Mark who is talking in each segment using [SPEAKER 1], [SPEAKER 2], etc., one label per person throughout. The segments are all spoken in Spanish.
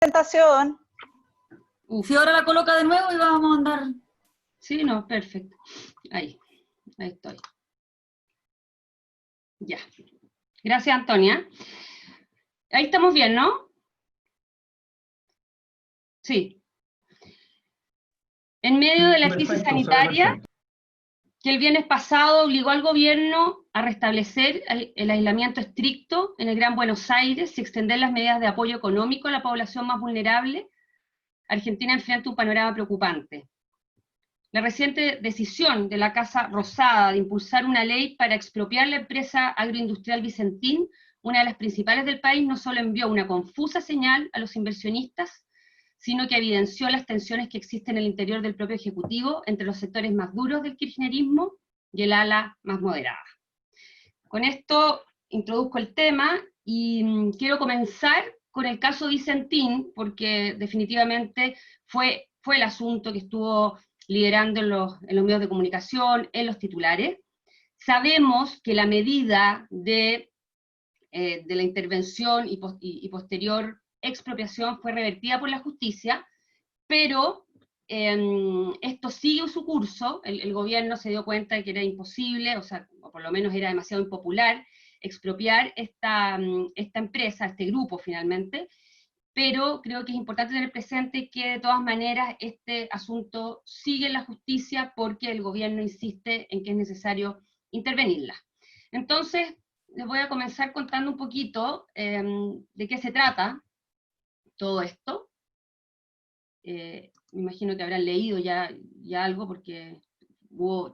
[SPEAKER 1] presentación.
[SPEAKER 2] Si ahora la coloca de nuevo y vamos a andar. Sí, no, perfecto. Ahí estoy. Ya. Gracias, Antonia. Ahí estamos bien, ¿no? Sí. En medio de la crisis sanitaria, que el viernes pasado obligó al gobierno a restablecer el aislamiento estricto en el Gran Buenos Aires y extender las medidas de apoyo económico a la población más vulnerable, Argentina enfrenta un panorama preocupante. La reciente decisión de la Casa Rosada de impulsar una ley para expropiar la empresa agroindustrial Vicentín, una de las principales del país, no solo envió una confusa señal a los inversionistas, sino que evidenció las tensiones que existen en el interior del propio Ejecutivo entre los sectores más duros del kirchnerismo y el ala más moderada. Con esto introduzco el tema y quiero comenzar con el caso Vicentín, porque definitivamente fue el asunto que estuvo liderando en los medios de comunicación, en los titulares. Sabemos que la medida de la intervención y posterior expropiación fue revertida por la justicia, pero esto sigue su curso. El gobierno se dio cuenta de que era imposible, o por lo menos era demasiado impopular, expropiar esta empresa, este grupo finalmente, pero creo que es importante tener presente que de todas maneras este asunto sigue en la justicia porque el gobierno insiste en que es necesario intervenirla. Entonces, les voy a comenzar contando un poquito de qué se trata todo esto. Me imagino que habrán leído ya algo porque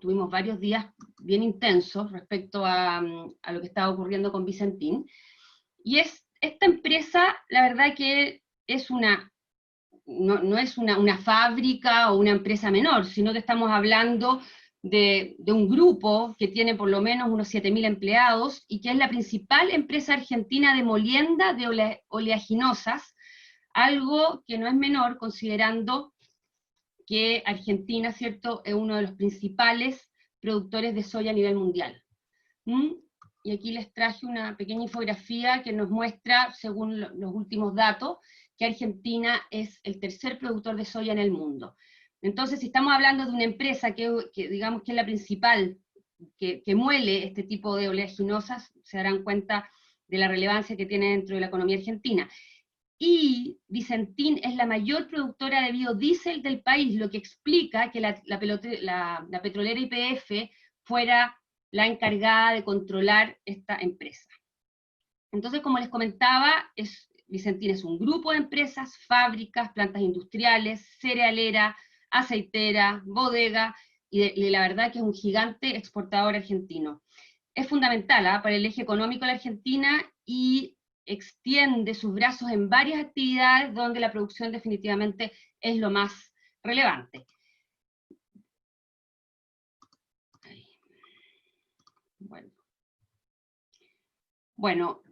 [SPEAKER 2] tuvimos varios días bien intensos respecto a lo que estaba ocurriendo con Vicentín. Y esta empresa, la verdad que es no es una fábrica o una empresa menor, sino que estamos hablando de un grupo que tiene por lo menos unos 7.000 empleados y que es la principal empresa argentina de molienda de oleaginosas, algo que no es menor considerando que Argentina, ¿cierto?, es uno de los principales productores de soya a nivel mundial. Y aquí les traje una pequeña infografía que nos muestra, según los últimos datos, que Argentina es el tercer productor de soya en el mundo. Entonces, si estamos hablando de una empresa que digamos que es la principal, que muele este tipo de oleaginosas, se darán cuenta de la relevancia que tiene dentro de la economía argentina. Y Vicentín es la mayor productora de biodiesel del país, lo que explica que la petrolera YPF fuera la encargada de controlar esta empresa. Entonces, como les comentaba, Vicentín es un grupo de empresas, fábricas, plantas industriales, cerealera, aceitera, bodega, y la verdad que es un gigante exportador argentino. Es fundamental para el eje económico de la Argentina y extiende sus brazos en varias actividades donde la producción definitivamente es lo más relevante. Bueno,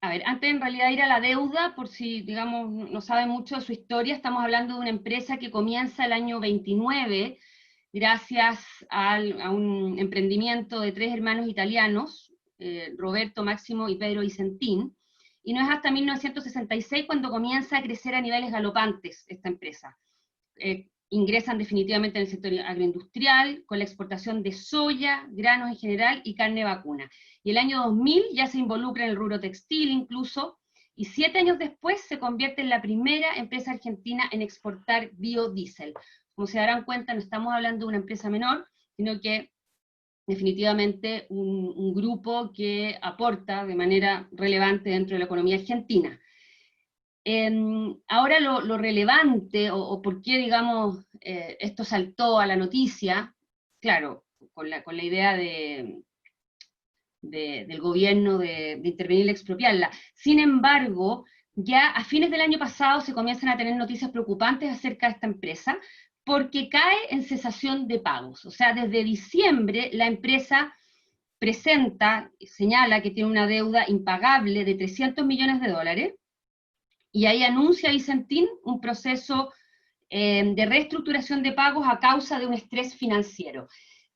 [SPEAKER 2] a ver, antes en realidad ir a la deuda, por si, digamos, no saben mucho de su historia, estamos hablando de una empresa que comienza el año 29, gracias a un emprendimiento de 3 hermanos italianos, Roberto, Máximo y Pedro Vicentín, y no es hasta 1966 cuando comienza a crecer a niveles galopantes esta empresa. Ingresan definitivamente en el sector agroindustrial, con la exportación de soya, granos en general y carne vacuna. Y el año 2000 ya se involucra en el rubro textil incluso, y 7 años después se convierte en la primera empresa argentina en exportar biodiesel. Como se darán cuenta, no estamos hablando de una empresa menor, sino que definitivamente un grupo que aporta de manera relevante dentro de la economía argentina. Ahora lo relevante, o por qué, digamos, esto saltó a la noticia, claro, con la idea del gobierno de intervenir y expropiarla. Sin embargo, ya a fines del año pasado se comienzan a tener noticias preocupantes acerca de esta empresa, porque cae en cesación de pagos. O sea, desde diciembre la empresa señala que tiene una deuda impagable de 300 millones de dólares, y ahí anuncia Vicentín un proceso de reestructuración de pagos a causa de un estrés financiero.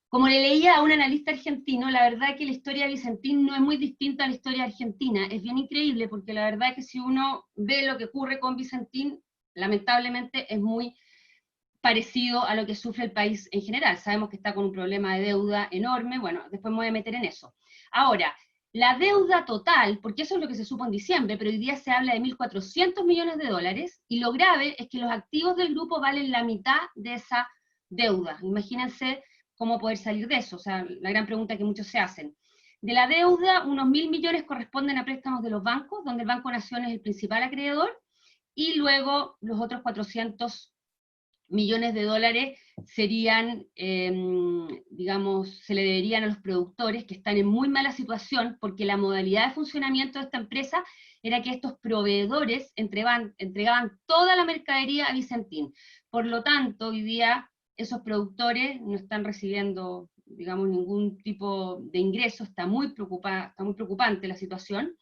[SPEAKER 2] Como le leía a un analista argentino, la verdad que la historia de Vicentín no es muy distinta a la historia argentina. Es bien increíble, porque la verdad que si uno ve lo que ocurre con Vicentín, lamentablemente es muy parecido a lo que sufre el país en general. Sabemos que está con un problema de deuda enorme, bueno, después me voy a meter en eso. Ahora, la deuda total, porque eso es lo que se supo en diciembre, pero hoy día se habla de 1.400 millones de dólares, y lo grave es que los activos del grupo valen la mitad de esa deuda. Imagínense cómo poder salir de eso, o sea, la gran pregunta que muchos se hacen. De la deuda, unos 1.000 millones corresponden a préstamos de los bancos, donde el Banco Nación es el principal acreedor, y luego los otros 400 millones de dólares serían, digamos, se le deberían a los productores que están en muy mala situación, porque la modalidad de funcionamiento de esta empresa era que estos proveedores entregaban toda la mercadería a Vicentín. Por lo tanto, hoy día esos productores no están recibiendo, digamos, ningún tipo de ingreso, está muy preocupante la situación,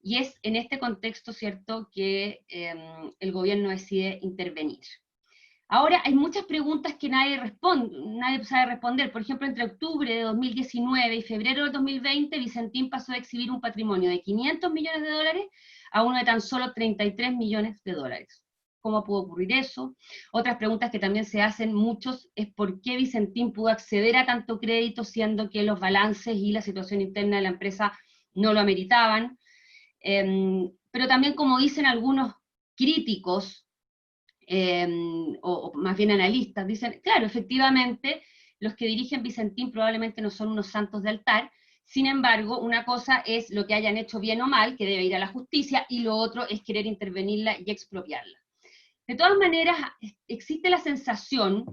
[SPEAKER 2] y es en este contexto, ¿cierto?, que el gobierno decide intervenir. Ahora hay muchas preguntas que nadie sabe responder. Por ejemplo, entre octubre de 2019 y febrero de 2020, Vicentín pasó de exhibir un patrimonio de 500 millones de dólares a uno de tan solo 33 millones de dólares. ¿Cómo pudo ocurrir eso? Otras preguntas que también se hacen muchos es por qué Vicentín pudo acceder a tanto crédito, siendo que los balances y la situación interna de la empresa no lo ameritaban. Pero también, como dicen algunos críticos, o más bien analistas, dicen, claro, efectivamente, los que dirigen Vicentín probablemente no son unos santos de altar, sin embargo, una cosa es lo que hayan hecho bien o mal, que debe ir a la justicia, y lo otro es querer intervenirla y expropiarla. De todas maneras, existe la sensación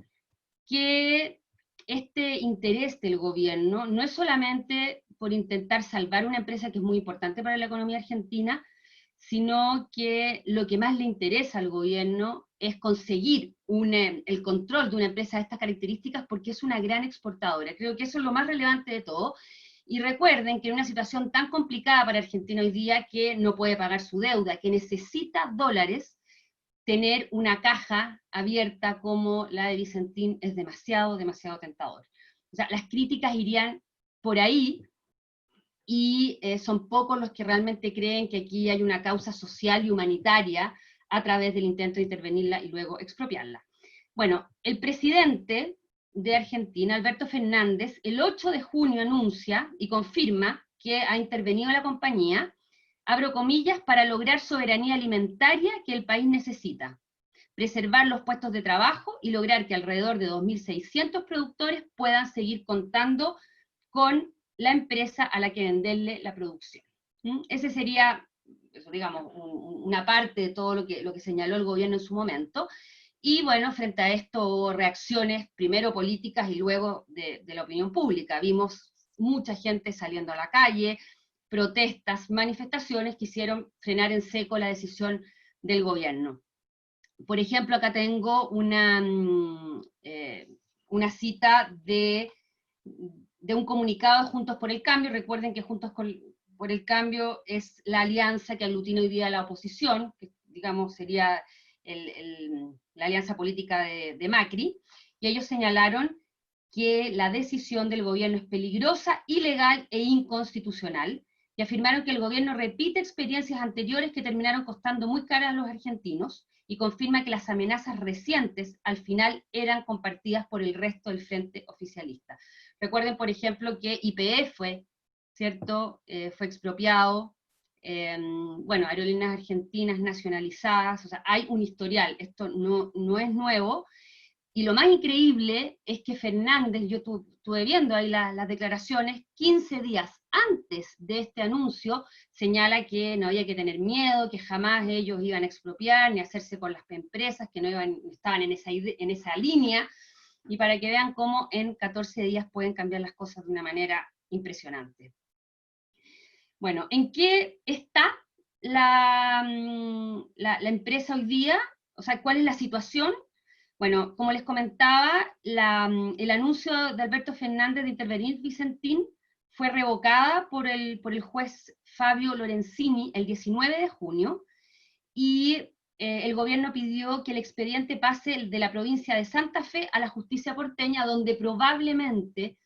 [SPEAKER 2] que este interés del gobierno no es solamente por intentar salvar una empresa que es muy importante para la economía argentina, sino que lo que más le interesa al gobierno es conseguir el control de una empresa de estas características, porque es una gran exportadora. Creo que eso es lo más relevante de todo. Y recuerden que en una situación tan complicada para Argentina hoy día, que no puede pagar su deuda, que necesita dólares, tener una caja abierta como la de Vicentín es demasiado, demasiado tentador. O sea, las críticas irían por ahí, y son pocos los que realmente creen que aquí hay una causa social y humanitaria a través del intento de intervenirla y luego expropiarla. Bueno, el presidente de Argentina, Alberto Fernández, el 8 de junio anuncia y confirma que ha intervenido la compañía, abro comillas, para lograr soberanía alimentaria que el país necesita, preservar los puestos de trabajo y lograr que alrededor de 2.600 productores puedan seguir contando con la empresa a la que venderle la producción. Ese sería, digamos, una parte de todo lo que señaló el gobierno en su momento. Y bueno, frente a esto hubo reacciones, primero políticas y luego de la opinión pública. Vimos mucha gente saliendo a la calle, protestas, manifestaciones que hicieron frenar en seco la decisión del gobierno. Por ejemplo, acá tengo una cita de un comunicado de Juntos por el Cambio. Recuerden que Juntos por el Cambio es la alianza que aglutina hoy día a la oposición, que digamos sería la alianza política de Macri, y ellos señalaron que la decisión del gobierno es peligrosa, ilegal e inconstitucional, y afirmaron que el gobierno repite experiencias anteriores que terminaron costando muy caras a los argentinos, y confirma que las amenazas recientes al final eran compartidas por el resto del frente oficialista. Recuerden, por ejemplo, que YPF fue, ¿cierto? Fue expropiado, bueno, Aerolíneas Argentinas nacionalizadas, o sea, hay un historial, esto no es nuevo. Y lo más increíble es que Fernández, yo estuve viendo ahí las declaraciones, 15 días antes de este anuncio, señala que no había que tener miedo, que jamás ellos iban a expropiar, ni hacerse con las empresas, que no estaban en esa línea, y para que vean cómo en 14 días pueden cambiar las cosas de una manera impresionante. Bueno, ¿en qué está la empresa hoy día? O sea, ¿cuál es la situación? Bueno, como les comentaba, el anuncio de Alberto Fernández de intervenir Vicentín fue revocada por el juez Fabio Lorenzini el 19 de junio, y el gobierno pidió que el expediente pase de la provincia de Santa Fe a la justicia porteña, donde probablemente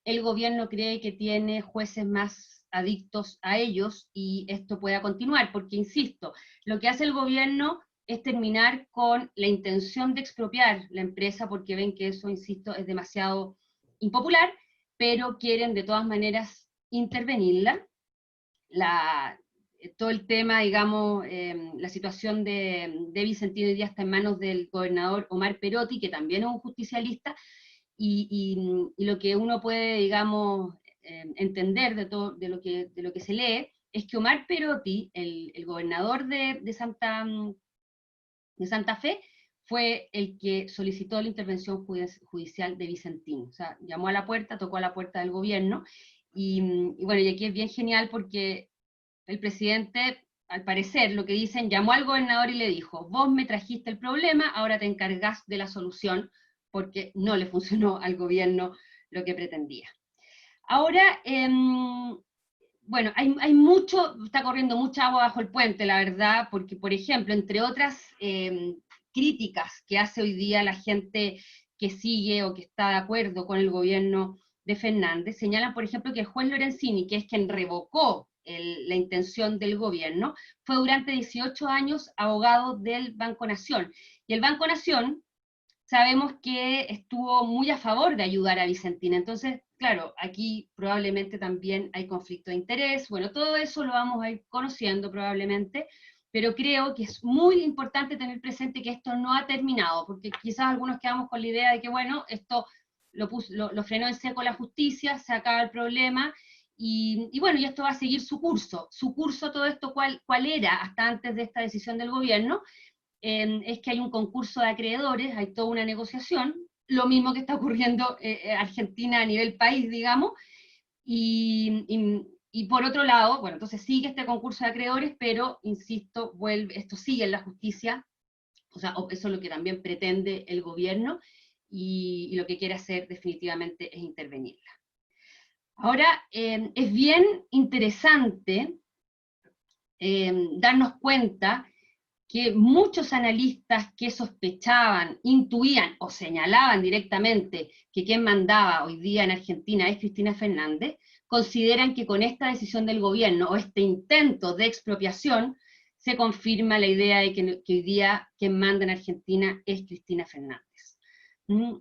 [SPEAKER 2] el gobierno cree que tiene jueces más adictos a ellos y esto pueda continuar, porque insisto, lo que hace el gobierno es terminar con la intención de expropiar la empresa, porque ven que eso, insisto, es demasiado impopular, pero quieren de todas maneras intervenirla. Todo el tema, digamos, la situación de Vicentino hoy día está en manos del gobernador Omar Perotti, que también es un justicialista, y lo que uno puede, digamos, entender de lo que se lee, es que Omar Perotti, el gobernador de Santa Fe, fue el que solicitó la intervención judicial de Vicentino. O sea, llamó a la puerta, tocó a la puerta del gobierno, y bueno, y aquí es bien genial porque el presidente, al parecer, lo que dicen, llamó al gobernador y le dijo, vos me trajiste el problema, ahora te encargás de la solución, porque no le funcionó al gobierno lo que pretendía. Ahora, bueno, hay mucho, está corriendo mucha agua bajo el puente, la verdad, porque, por ejemplo, entre otras críticas que hace hoy día la gente que sigue o que está de acuerdo con el gobierno de Fernández, señalan, por ejemplo, que el juez Lorenzini, que es quien revocó la intención del gobierno, fue durante 18 años abogado del Banco Nación. Y el Banco Nación, sabemos que estuvo muy a favor de ayudar a Vicentina. Entonces, claro, aquí probablemente también hay conflicto de interés. Bueno, todo eso lo vamos a ir conociendo probablemente, pero creo que es muy importante tener presente que esto no ha terminado, porque quizás algunos quedamos con la idea de que, bueno, esto lo frenó en seco la justicia, se acaba el problema, y bueno, y esto va a seguir su curso. Su curso, todo esto, ¿cuál era hasta antes de esta decisión del gobierno? Es que hay un concurso de acreedores, hay toda una negociación, lo mismo que está ocurriendo Argentina a nivel país, digamos, y por otro lado, bueno, entonces sigue este concurso de acreedores, pero, insisto, esto sigue en la justicia, o sea, eso es lo que también pretende el gobierno, y lo que quiere hacer definitivamente es intervenirla. Ahora, es bien interesante darnos cuenta que muchos analistas que sospechaban, intuían o señalaban directamente que quien mandaba hoy día en Argentina es Cristina Fernández, consideran que con esta decisión del gobierno o este intento de expropiación se confirma la idea de que hoy día quien manda en Argentina es Cristina Fernández.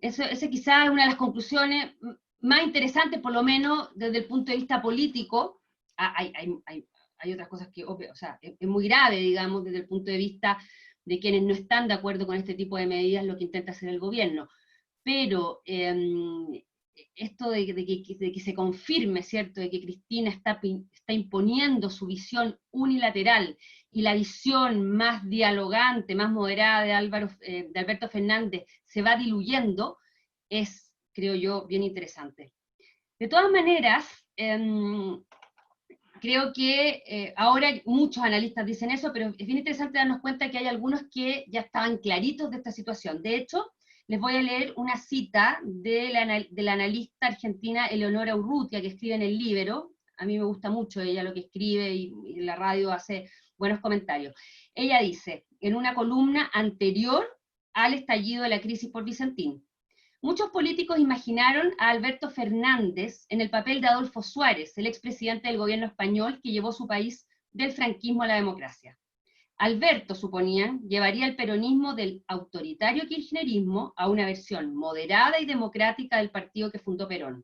[SPEAKER 2] Esa quizás es una de las conclusiones más interesantes, por lo menos desde el punto de vista político. Hay otras cosas que, o sea, es muy grave, digamos, desde el punto de vista de quienes no están de acuerdo con este tipo de medidas, lo que intenta hacer el gobierno. Pero esto de que se confirme, ¿cierto?, de que Cristina está imponiendo su visión unilateral y la visión más dialogante, más moderada de Alberto Fernández se va diluyendo, es, creo yo, bien interesante. De todas maneras, creo que ahora muchos analistas dicen eso, pero es bien interesante darnos cuenta que hay algunos que ya estaban claritos de esta situación. De hecho, les voy a leer una cita de la analista argentina Eleonora Urrutia, que escribe en el Libero. A mí me gusta mucho ella lo que escribe, y en la radio hace buenos comentarios. Ella dice, en una columna anterior al estallido de la crisis por Vicentín: muchos políticos imaginaron a Alberto Fernández en el papel de Adolfo Suárez, el expresidente del gobierno español que llevó su país del franquismo a la democracia. Alberto, suponían, llevaría el peronismo del autoritario kirchnerismo a una versión moderada y democrática del partido que fundó Perón.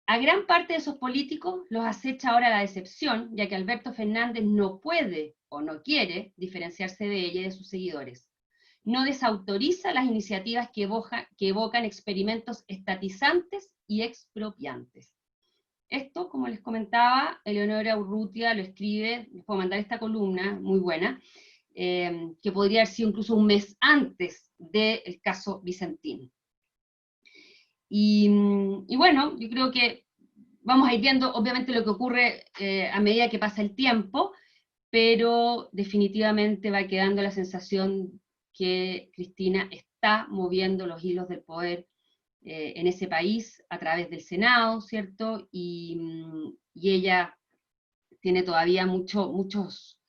[SPEAKER 2] A gran parte de esos políticos los acecha ahora la decepción, ya que Alberto Fernández no puede o no quiere diferenciarse de ella y de sus seguidores. No desautoriza las iniciativas que evocan experimentos estatizantes y expropiantes. Esto, como les comentaba, Eleonora Urrutia lo escribe, les puedo mandar esta columna, muy buena, que podría haber sido incluso un mes antes del caso Vicentín. Y bueno, yo creo que vamos a ir viendo obviamente lo que ocurre a medida que pasa el tiempo, pero definitivamente va quedando la sensación que Cristina está moviendo los hilos del poder en ese país a través del Senado, ¿cierto? Y ella tiene todavía muchos,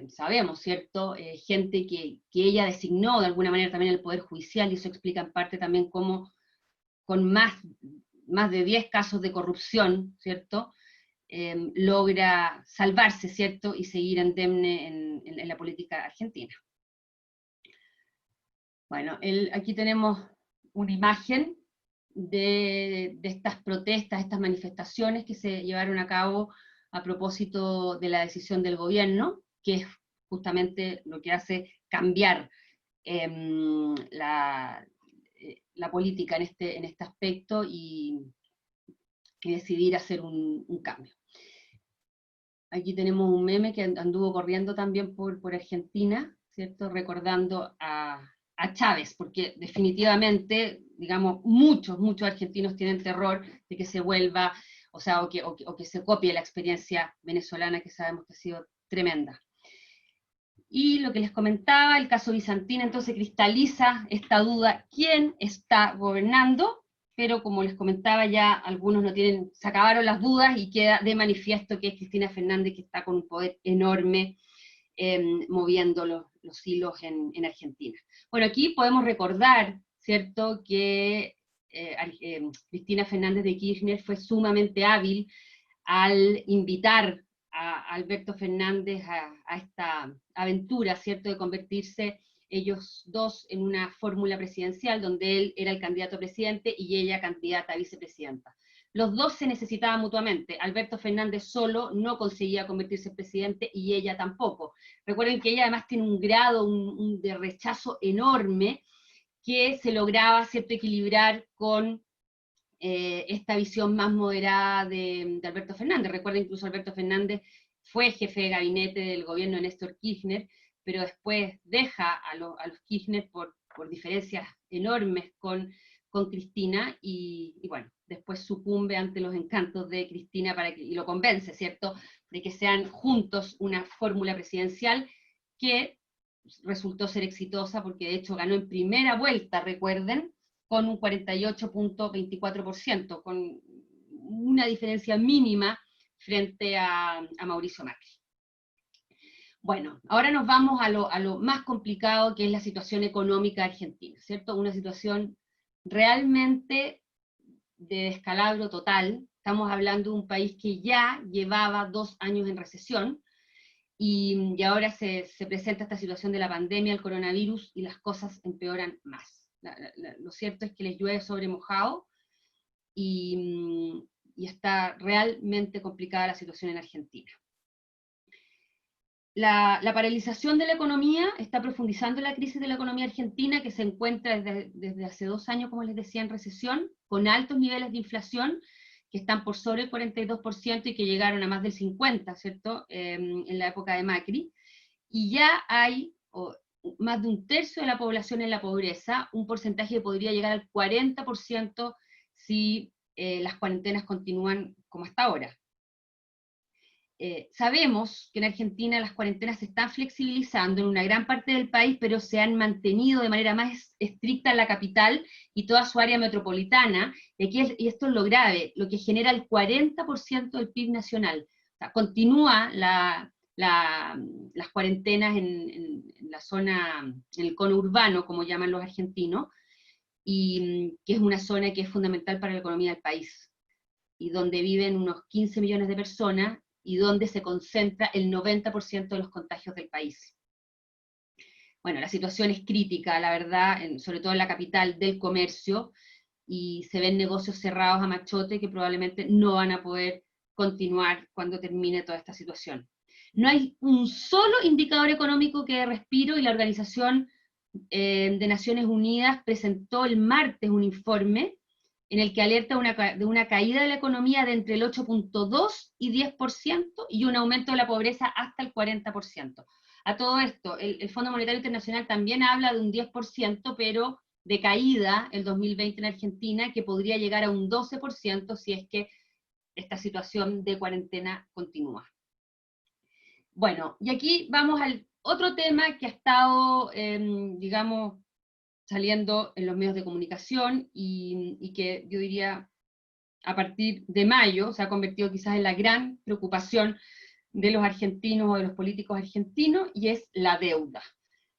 [SPEAKER 2] sabemos, ¿cierto? Gente que ella designó de alguna manera también el Poder Judicial, y eso explica en parte también cómo con más más de 10 casos de corrupción, ¿cierto?, logra salvarse, ¿cierto?, y seguir indemne en la política argentina. Bueno, aquí tenemos una imagen de estas protestas, estas manifestaciones que se llevaron a cabo a propósito de la decisión del gobierno, que es justamente lo que hace cambiar la política en este aspecto y decidir hacer un cambio. Aquí tenemos un meme que anduvo corriendo también por Argentina, ¿cierto?, recordando a Chávez, porque definitivamente, digamos, muchos argentinos tienen terror de que se vuelva, o sea, o que se copie la experiencia venezolana, que sabemos que ha sido tremenda. Y lo que les comentaba, el caso Vicentín entonces cristaliza esta duda, ¿quién está gobernando? Pero como les comentaba ya, algunos no tienen, se acabaron las dudas y queda de manifiesto que es Cristina Fernández, que está con un poder enorme, moviendo los hilos en Argentina. Bueno, aquí podemos recordar, ¿cierto?, que Cristina Fernández de Kirchner fue sumamente hábil al invitar a Alberto Fernández a esta aventura, ¿cierto?, de convertirse ellos dos en una fórmula presidencial, donde él era el candidato a presidente y ella candidata a vicepresidenta. Los dos se necesitaban mutuamente. Alberto Fernández solo no conseguía convertirse en presidente y ella tampoco. Recuerden que ella además tiene un grado de rechazo enorme que se lograba, ¿cierto?, equilibrar con esta visión más moderada de Alberto Fernández. Recuerden, incluso Alberto Fernández fue jefe de gabinete del gobierno de Néstor Kirchner, pero después deja a los Kirchner por diferencias enormes con Cristina, y bueno, después sucumbe ante los encantos de Cristina y lo convence, ¿cierto?, de que sean juntos una fórmula presidencial que resultó ser exitosa, porque de hecho ganó en primera vuelta, recuerden, con un 48.24%, con una diferencia mínima frente a Mauricio Macri. Bueno, ahora nos vamos a lo más complicado, que es la situación económica argentina, ¿cierto? Una situación realmente de descalabro total. Estamos hablando de un país que ya llevaba 2 años en recesión, y ahora se presenta esta situación de la pandemia, el coronavirus, y las cosas empeoran más. Lo cierto es que les llueve sobre mojado, y está realmente complicada la situación en Argentina. La paralización de la economía está profundizando la crisis de la economía argentina, que se encuentra desde hace 2 años, como les decía, en recesión, con altos niveles de inflación, que están por sobre el 42% y que llegaron a más del 50%, ¿cierto?, en la época de Macri, y ya hay más de 1/3 de la población en la pobreza, un porcentaje que podría llegar al 40% si las cuarentenas continúan como hasta ahora. Sabemos que en Argentina las cuarentenas se están flexibilizando en una gran parte del país, pero se han mantenido de manera más estricta en la capital y toda su área metropolitana, y esto es lo grave, lo que genera el 40% del PIB nacional. O sea, continúa las cuarentenas en la zona, en el cono urbano, como llaman los argentinos, y que es una zona que es fundamental para la economía del país, y donde viven unos 15 millones de personas, y donde se concentra el 90% de los contagios del país. Bueno, la situación es crítica, la verdad, sobre todo en la capital del comercio, y se ven negocios cerrados a machote que probablemente no van a poder continuar cuando termine toda esta situación. No hay un solo indicador económico que dé respiro, y la Organización de Naciones Unidas presentó el martes un informe en el que alerta de una caída de la economía de entre el 8.2 y 10%, y un aumento de la pobreza hasta el 40%. A todo esto, el Fondo Monetario Internacional también habla de un 10%, pero de caída el 2020 en Argentina, que podría llegar a un 12% si es que esta situación de cuarentena continúa. Bueno, y aquí vamos al otro tema que ha estado, digamos, saliendo en los medios de comunicación, y que yo diría a partir de mayo se ha convertido quizás en la gran preocupación de los argentinos o de los políticos argentinos, y es la deuda.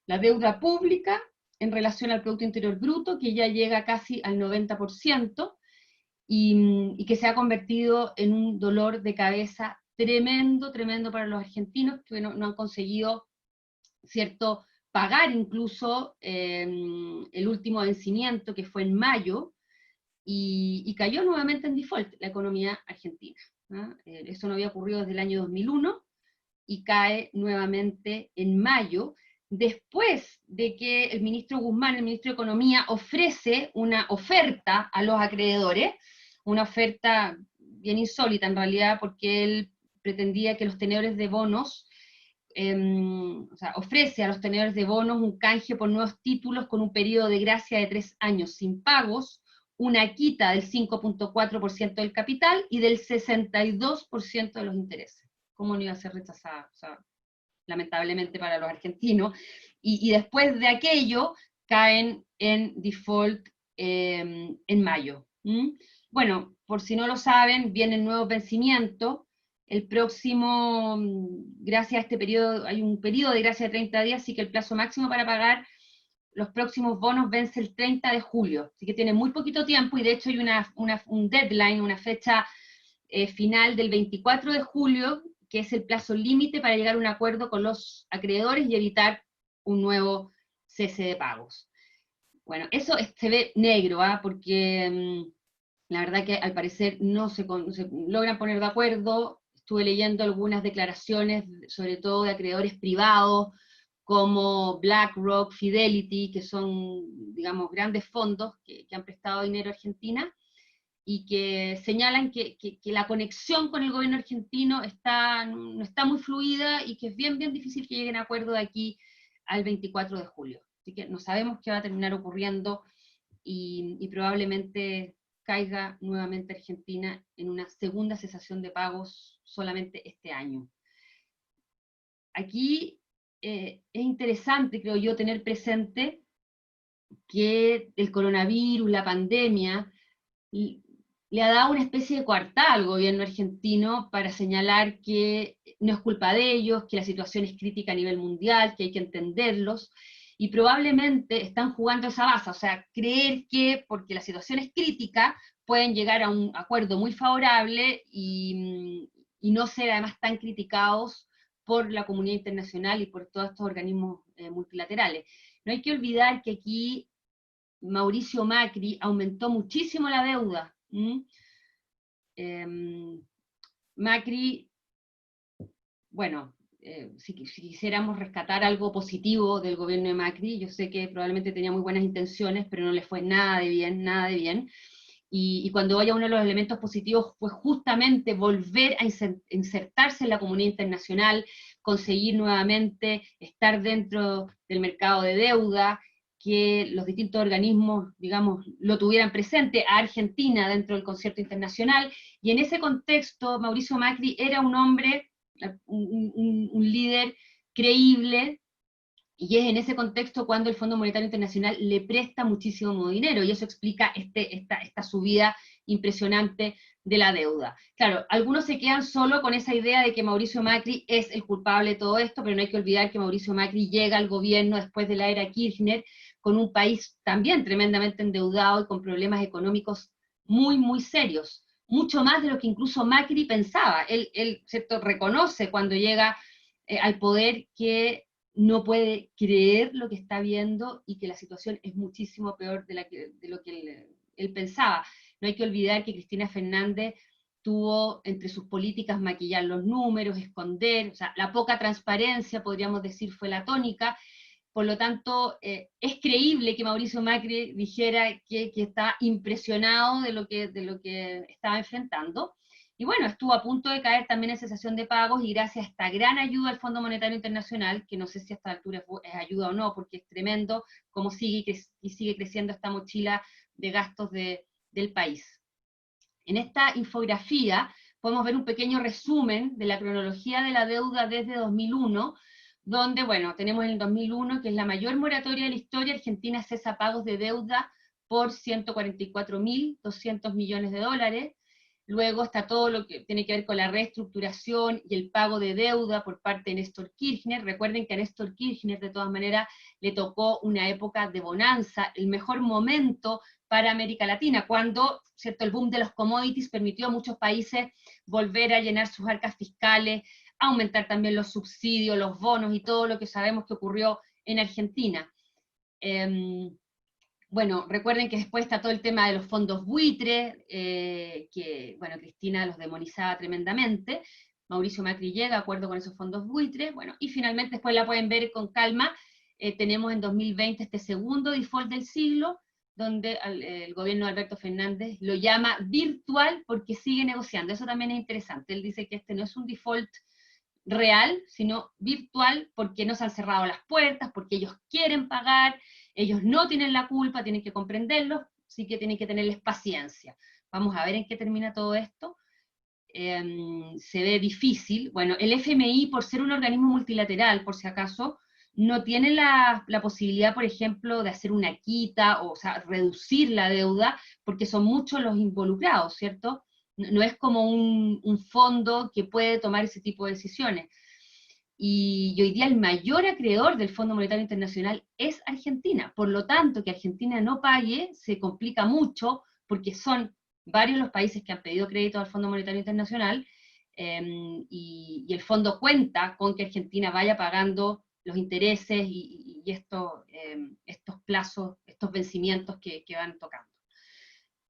[SPEAKER 2] La deuda pública en relación al Producto Interior Bruto, que ya llega casi al 90%, y que se ha convertido en un dolor de cabeza tremendo, tremendo para los argentinos, que no han conseguido, ¿cierto?, pagar incluso el último vencimiento, que fue en mayo, y cayó nuevamente en default la economía argentina, ¿no? Eso no había ocurrido desde el año 2001, y cae nuevamente en mayo, después de que el ministro Guzmán, el ministro de Economía, ofrece una oferta a los acreedores, una oferta bien insólita en realidad, porque él pretendía que los tenedores de bonos, o sea, ofrece a los tenedores de bonos un canje por nuevos títulos con un periodo de gracia de 3 años sin pagos, una quita del 5.4% del capital y del 62% de los intereses. ¿Cómo no iba a ser rechazada? O sea, lamentablemente para los argentinos. Y después de aquello, caen en default en mayo. Bueno, por si no lo saben, viene el nuevo vencimiento. El próximo, gracias a este periodo, hay un periodo de gracia de 30 días, así que el plazo máximo para pagar los próximos bonos vence el 30 de julio, así que tiene muy poquito tiempo, y de hecho hay un deadline, una fecha final del 24 de julio, que es el plazo límite para llegar a un acuerdo con los acreedores y evitar un nuevo cese de pagos. Bueno, eso se ve negro, porque la verdad que al parecer no se logran poner de acuerdo. Estuve leyendo algunas declaraciones, sobre todo de acreedores privados, como BlackRock, Fidelity, que son, digamos, grandes fondos que han prestado dinero a Argentina, y que señalan que la conexión con el gobierno argentino no está muy fluida, y que es bien, bien difícil que lleguen a acuerdo de aquí al 24 de julio. Así que no sabemos qué va a terminar ocurriendo, y probablemente caiga nuevamente Argentina en una segunda cesación de pagos solamente este año. Aquí es interesante, creo yo, tener presente que el coronavirus, la pandemia, le ha dado una especie de coartada al gobierno argentino para señalar que no es culpa de ellos, que la situación es crítica a nivel mundial, que hay que entenderlos, y probablemente están jugando esa baza, o sea, creer que porque la situación es crítica pueden llegar a un acuerdo muy favorable y no ser además tan criticados por la comunidad internacional y por todos estos organismos multilaterales. No hay que olvidar que aquí Mauricio Macri aumentó muchísimo la deuda. Macri, bueno, si quisiéramos rescatar algo positivo del gobierno de Macri, yo sé que probablemente tenía muy buenas intenciones, pero no le fue nada de bien, nada de bien. Y cuando vaya, uno de los elementos positivos fue justamente volver a insertarse en la comunidad internacional, conseguir nuevamente estar dentro del mercado de deuda, que los distintos organismos, digamos, lo tuvieran presente, a Argentina dentro del concierto internacional, y en ese contexto Mauricio Macri era un hombre, un líder creíble, y es en ese contexto cuando el Fondo Monetario Internacional le presta muchísimo dinero, y eso explica esta subida impresionante de la deuda. Claro, algunos se quedan solo con esa idea de que Mauricio Macri es el culpable de todo esto, pero no hay que olvidar que Mauricio Macri llega al gobierno después de la era Kirchner, con un país también tremendamente endeudado y con problemas económicos muy, muy serios, mucho más de lo que incluso Macri pensaba. Él ¿cierto?, reconoce cuando llega al poder que no puede creer lo que está viendo y que la situación es muchísimo peor de lo que él pensaba. No hay que olvidar que Cristina Fernández tuvo entre sus políticas maquillar los números, esconder, o sea, la poca transparencia, podríamos decir, fue la tónica. Por lo tanto, es creíble que Mauricio Macri dijera que está impresionado de lo que estaba enfrentando. Y bueno, estuvo a punto de caer también en cesación de pagos, y gracias a esta gran ayuda al Fondo Monetario Internacional, que no sé si a esta altura es ayuda o no, porque es tremendo cómo sigue creciendo esta mochila de gastos del país. En esta infografía podemos ver un pequeño resumen de la cronología de la deuda desde 2001, donde, bueno, tenemos en el 2001, que es la mayor moratoria de la historia, Argentina cesa pagos de deuda por 144.200 millones de dólares. Luego está todo lo que tiene que ver con la reestructuración y el pago de deuda por parte de Néstor Kirchner. Recuerden que a Néstor Kirchner, de todas maneras, le tocó una época de bonanza, el mejor momento para América Latina, cuando, ¿cierto?, el boom de los commodities permitió a muchos países volver a llenar sus arcas fiscales, aumentar también los subsidios, los bonos y todo lo que sabemos que ocurrió en Argentina. Bueno, recuerden que después está todo el tema de los fondos buitres, que, bueno, Cristina los demonizaba tremendamente, Mauricio Macri llega a acuerdo con esos fondos buitres, bueno, y finalmente después la pueden ver con calma, tenemos en 2020 este segundo default del siglo, donde el gobierno de Alberto Fernández lo llama virtual porque sigue negociando. Eso también es interesante. Él dice que este no es un default real, sino virtual, porque no se han cerrado las puertas, porque ellos quieren pagar, ellos no tienen la culpa, tienen que comprenderlo, sí que tienen que tenerles paciencia. Vamos a ver en qué termina todo esto. Se ve difícil. Bueno, el FMI, por ser un organismo multilateral, por si acaso, no tiene la posibilidad, por ejemplo, de hacer una quita, o sea, reducir la deuda, porque son muchos los involucrados, ¿cierto? No es como un fondo que puede tomar ese tipo de decisiones. Y hoy día el mayor acreedor del Fondo Monetario Internacional es Argentina. Por lo tanto, que Argentina no pague se complica mucho, porque son varios los países que han pedido crédito al Fondo Monetario Internacional, y el fondo cuenta con que Argentina vaya pagando los intereses y estos plazos, estos vencimientos que van tocando.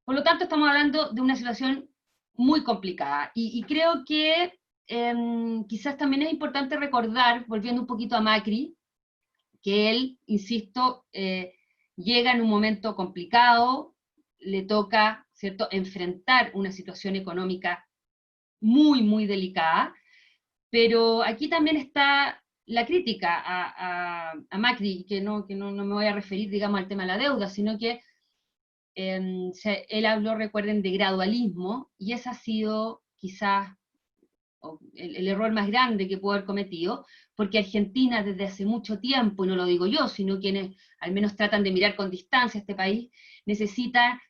[SPEAKER 2] Por lo tanto, estamos hablando de una situación muy complicada, y creo que quizás también es importante recordar, volviendo un poquito a Macri, que él, insisto, llega en un momento complicado, le toca, ¿cierto?, enfrentar una situación económica muy, muy delicada, pero aquí también está la crítica a Macri, que no me voy a referir, digamos, al tema de la deuda, sino que él habló, recuerden, de gradualismo, y ese ha sido quizás el error más grande que pudo haber cometido, porque Argentina desde hace mucho tiempo, y no lo digo yo, sino quienes al menos tratan de mirar con distancia a este país, necesita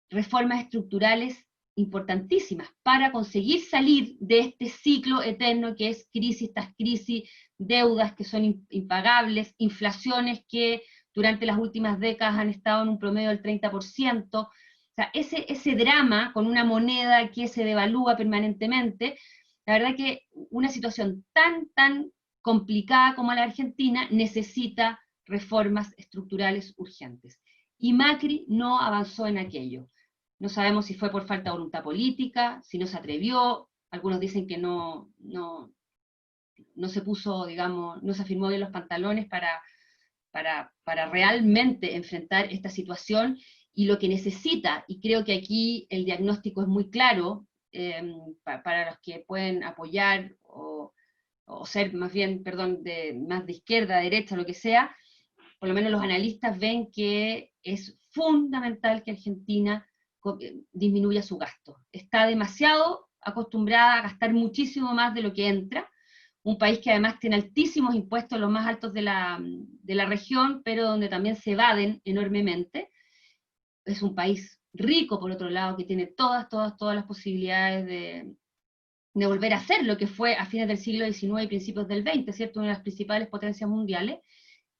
[SPEAKER 2] reformas estructurales importantísimas para conseguir salir de este ciclo eterno que es crisis tras crisis, deudas que son impagables, inflaciones que durante las últimas décadas han estado en un promedio del 30%, o sea, ese drama con una moneda que se devalúa permanentemente, la verdad que una situación tan complicada como la Argentina necesita reformas estructurales urgentes. Y Macri no avanzó en aquello. No sabemos si fue por falta de voluntad política, si no se atrevió, algunos dicen que no se puso, digamos, no se afirmó bien los pantalones para realmente enfrentar esta situación, y lo que necesita, y creo que aquí el diagnóstico es muy claro, para los que pueden apoyar o ser más bien, perdón, más de izquierda, derecha, lo que sea, por lo menos los analistas ven que es fundamental que Argentina disminuya su gasto. Está demasiado acostumbrada a gastar muchísimo más de lo que entra, un país que además tiene altísimos impuestos, los más altos de la región, pero donde también se evaden enormemente. Es un país rico, por otro lado, que tiene todas las posibilidades de volver a ser lo que fue a fines del siglo XIX y principios del XX, ¿cierto? Una de las principales potencias mundiales,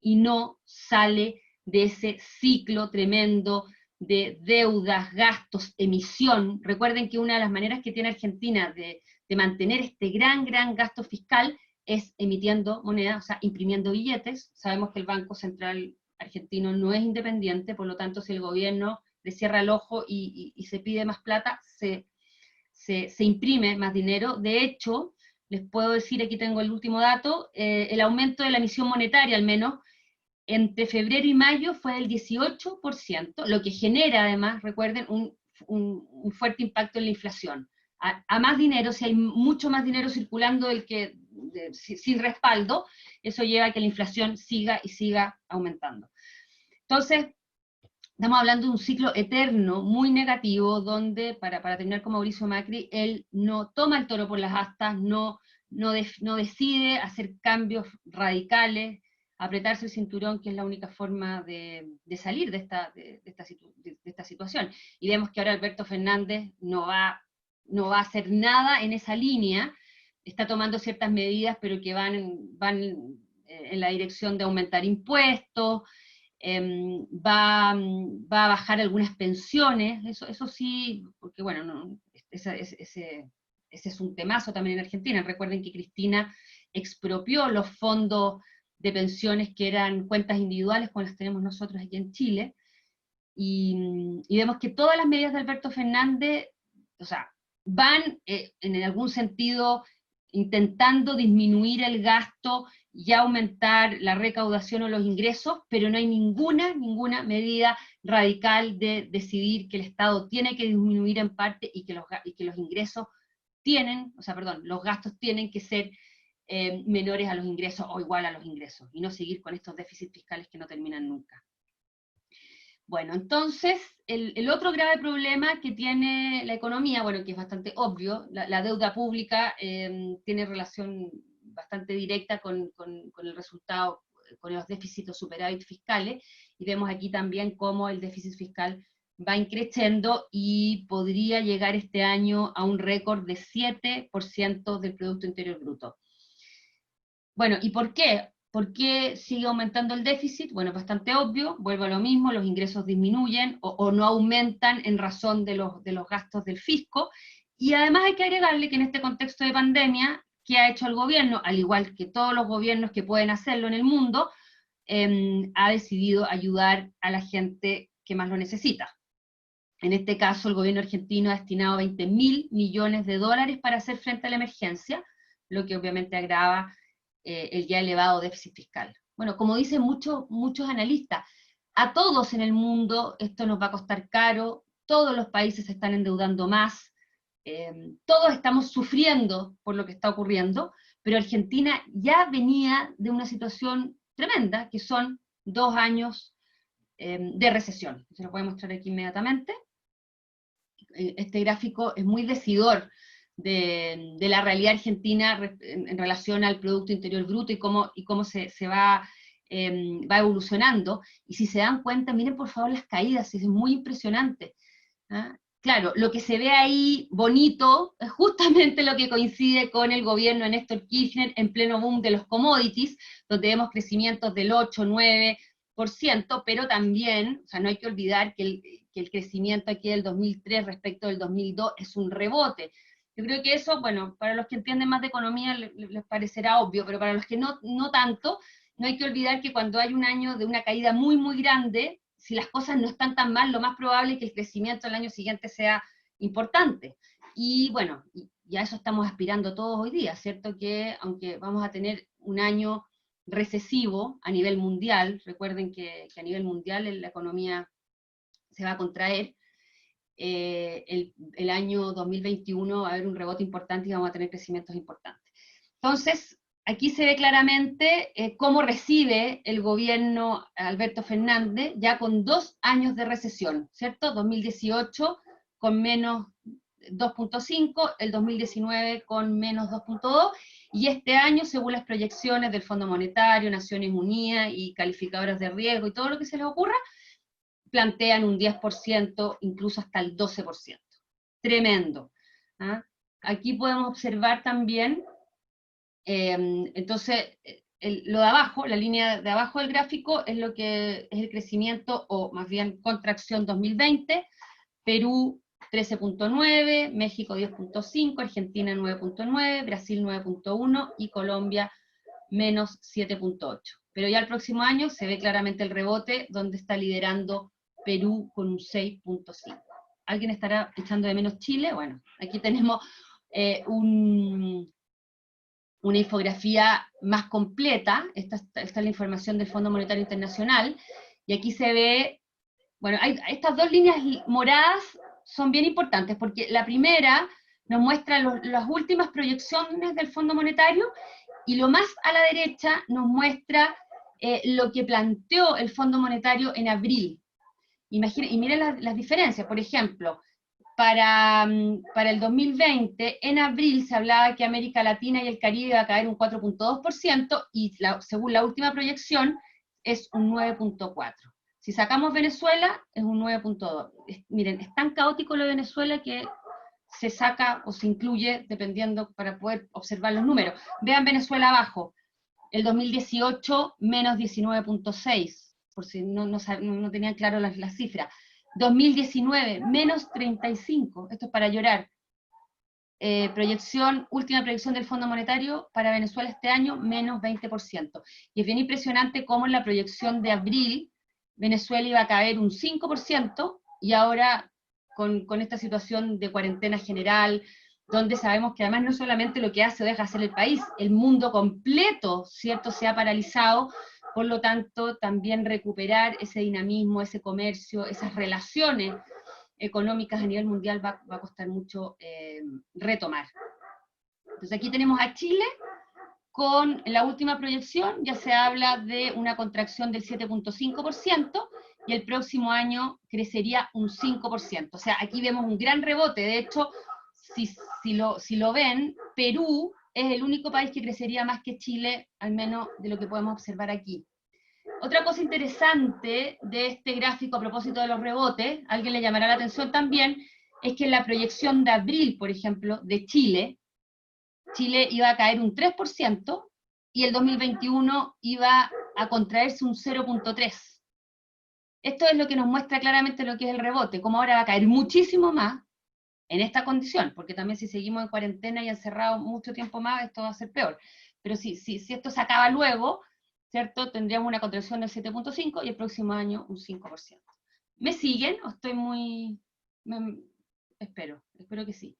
[SPEAKER 2] y no sale de ese ciclo tremendo de deudas, gastos, emisión. Recuerden que una de las maneras que tiene Argentina de mantener este gran gasto fiscal es emitiendo moneda, o sea, imprimiendo billetes. Sabemos que el Banco Central argentino no es independiente, por lo tanto, si el gobierno le cierra el ojo y se pide más plata, se imprime más dinero. De hecho, les puedo decir, aquí tengo el último dato, el aumento de la emisión monetaria, al menos, entre febrero y mayo fue del 18%, lo que genera además, recuerden, un fuerte impacto en la inflación. A más dinero, si hay mucho más dinero circulando sin respaldo, eso lleva a que la inflación siga y siga aumentando. Entonces, estamos hablando de un ciclo eterno, muy negativo, donde, para terminar con Mauricio Macri, él no toma el toro por las astas, no decide hacer cambios radicales, apretarse el cinturón, que es la única forma de salir de esta situación. Y vemos que ahora Alberto Fernández no va a hacer nada en esa línea, está tomando ciertas medidas, pero que van en la dirección de aumentar impuestos, va a bajar algunas pensiones, eso sí, porque bueno, ese es un temazo también en Argentina. Recuerden que Cristina expropió los fondos de pensiones que eran cuentas individuales, como las tenemos nosotros aquí en Chile, y vemos que todas las medidas de Alberto Fernández, o sea, van en algún sentido intentando disminuir el gasto y aumentar la recaudación o los ingresos, pero no hay ninguna medida radical de decidir que el Estado tiene que disminuir en parte y que los ingresos los gastos tienen que ser menores a los ingresos o igual a los ingresos, y no seguir con estos déficits fiscales que no terminan nunca. Bueno, entonces, el otro grave problema que tiene la economía, bueno, que es bastante obvio, la deuda pública tiene relación bastante directa con el resultado, con los déficits o superávit fiscales, y vemos aquí también cómo el déficit fiscal va increciendo y podría llegar este año a un récord de 7% del Producto Interior Bruto. Bueno, ¿y por qué? ¿Por qué sigue aumentando el déficit? Bueno, bastante obvio, vuelvo a lo mismo, los ingresos disminuyen o no aumentan en razón de los gastos del fisco, y además hay que agregarle que en este contexto de pandemia, ¿qué ha hecho el gobierno? Al igual que todos los gobiernos que pueden hacerlo en el mundo, ha decidido ayudar a la gente que más lo necesita. En este caso, el gobierno argentino ha destinado 20.000 millones de dólares para hacer frente a la emergencia, lo que obviamente agrava el ya elevado déficit fiscal. Bueno, como dicen muchos analistas, a todos en el mundo esto nos va a costar caro, todos los países se están endeudando más, todos estamos sufriendo por lo que está ocurriendo, pero Argentina ya venía de una situación tremenda, que son 2 años de recesión. Se lo voy a mostrar aquí inmediatamente. Este gráfico es muy decidor de la realidad argentina en relación al Producto Interior Bruto y cómo se va evolucionando. Y si se dan cuenta, miren por favor las caídas, es muy impresionante. ¿Ah? Claro, lo que se ve ahí bonito es justamente lo que coincide con el gobierno de Néstor Kirchner en pleno boom de los commodities, donde vemos crecimientos del 8, 9%, pero también, o sea, no hay que olvidar que el crecimiento aquí del 2003 respecto del 2002 es un rebote. Yo creo que eso, bueno, para los que entienden más de economía les parecerá obvio, pero para los que no tanto, no hay que olvidar que cuando hay un año de una caída muy grande, si las cosas no están tan mal, lo más probable es que el crecimiento el año siguiente sea importante. Y bueno, y a eso estamos aspirando todos hoy día, ¿cierto? Que aunque vamos a tener un año recesivo a nivel mundial, recuerden que a nivel mundial la economía se va a contraer, el año 2021 va a haber un rebote importante y vamos a tener crecimientos importantes. Entonces, aquí se ve claramente cómo recibe el gobierno Alberto Fernández, ya con 2 años de recesión, ¿cierto? 2018 con menos 2.5, el 2019 con menos 2.2, y este año, según las proyecciones del Fondo Monetario, Naciones Unidas y calificadoras de riesgo y todo lo que se les ocurra, plantean un 10%, incluso hasta el 12%. Tremendo. ¿Ah? Aquí podemos observar también, entonces, lo de abajo, la línea de abajo del gráfico, es lo que es el crecimiento, o más bien contracción 2020, Perú 13.9, México 10.5, Argentina 9.9, Brasil 9.1 y Colombia menos 7.8. Pero ya el próximo año se ve claramente el rebote, donde está liderando Perú con un 6.5. ¿Alguien estará echando de menos Chile? Bueno, aquí tenemos una infografía más completa. Esta es la información del Fondo Monetario Internacional, y aquí se ve, bueno, estas 2 líneas moradas son bien importantes, porque la primera nos muestra las últimas proyecciones del Fondo Monetario, y lo más a la derecha nos muestra lo que planteó el Fondo Monetario en abril. Y miren las diferencias. Por ejemplo, para el 2020, en abril se hablaba que América Latina y el Caribe iba a caer un 4.2%, y según la última proyección es un 9.4%. Si sacamos Venezuela, es un 9.2%. Miren, es tan caótico lo de Venezuela que se saca o se incluye dependiendo, para poder observar los números. Vean Venezuela abajo, el 2018 menos 19.6, por si no tenían claro las cifras. 2019, menos 35, esto es para llorar. Última proyección del Fondo Monetario para Venezuela este año, menos 20%. Y es bien impresionante cómo en la proyección de abril, Venezuela iba a caer un 5%, y ahora con esta situación de cuarentena general, donde sabemos que además no solamente lo que hace o deja hacer el país, el mundo completo, ¿cierto?, se ha paralizado, por lo tanto, también recuperar ese dinamismo, ese comercio, esas relaciones económicas a nivel mundial va a costar mucho retomar. Entonces aquí tenemos a Chile, con la última proyección ya se habla de una contracción del 7.5%, y el próximo año crecería un 5%. O sea, aquí vemos un gran rebote. De hecho, si lo ven, Perú es el único país que crecería más que Chile, al menos de lo que podemos observar aquí. Otra cosa interesante de este gráfico a propósito de los rebotes, a alguien le llamará la atención también, es que en la proyección de abril, por ejemplo, de Chile iba a caer un 3%, y el 2021 iba a contraerse un 0.3%. Esto es lo que nos muestra claramente lo que es el rebote, como ahora va a caer muchísimo más en esta condición, porque también si seguimos en cuarentena y encerrados mucho tiempo más, esto va a ser peor. Pero si esto se acaba luego, ¿cierto?, tendríamos una contracción del 7.5% y el próximo año un 5%. ¿Me siguen? ¿O estoy muy...? Espero que sí.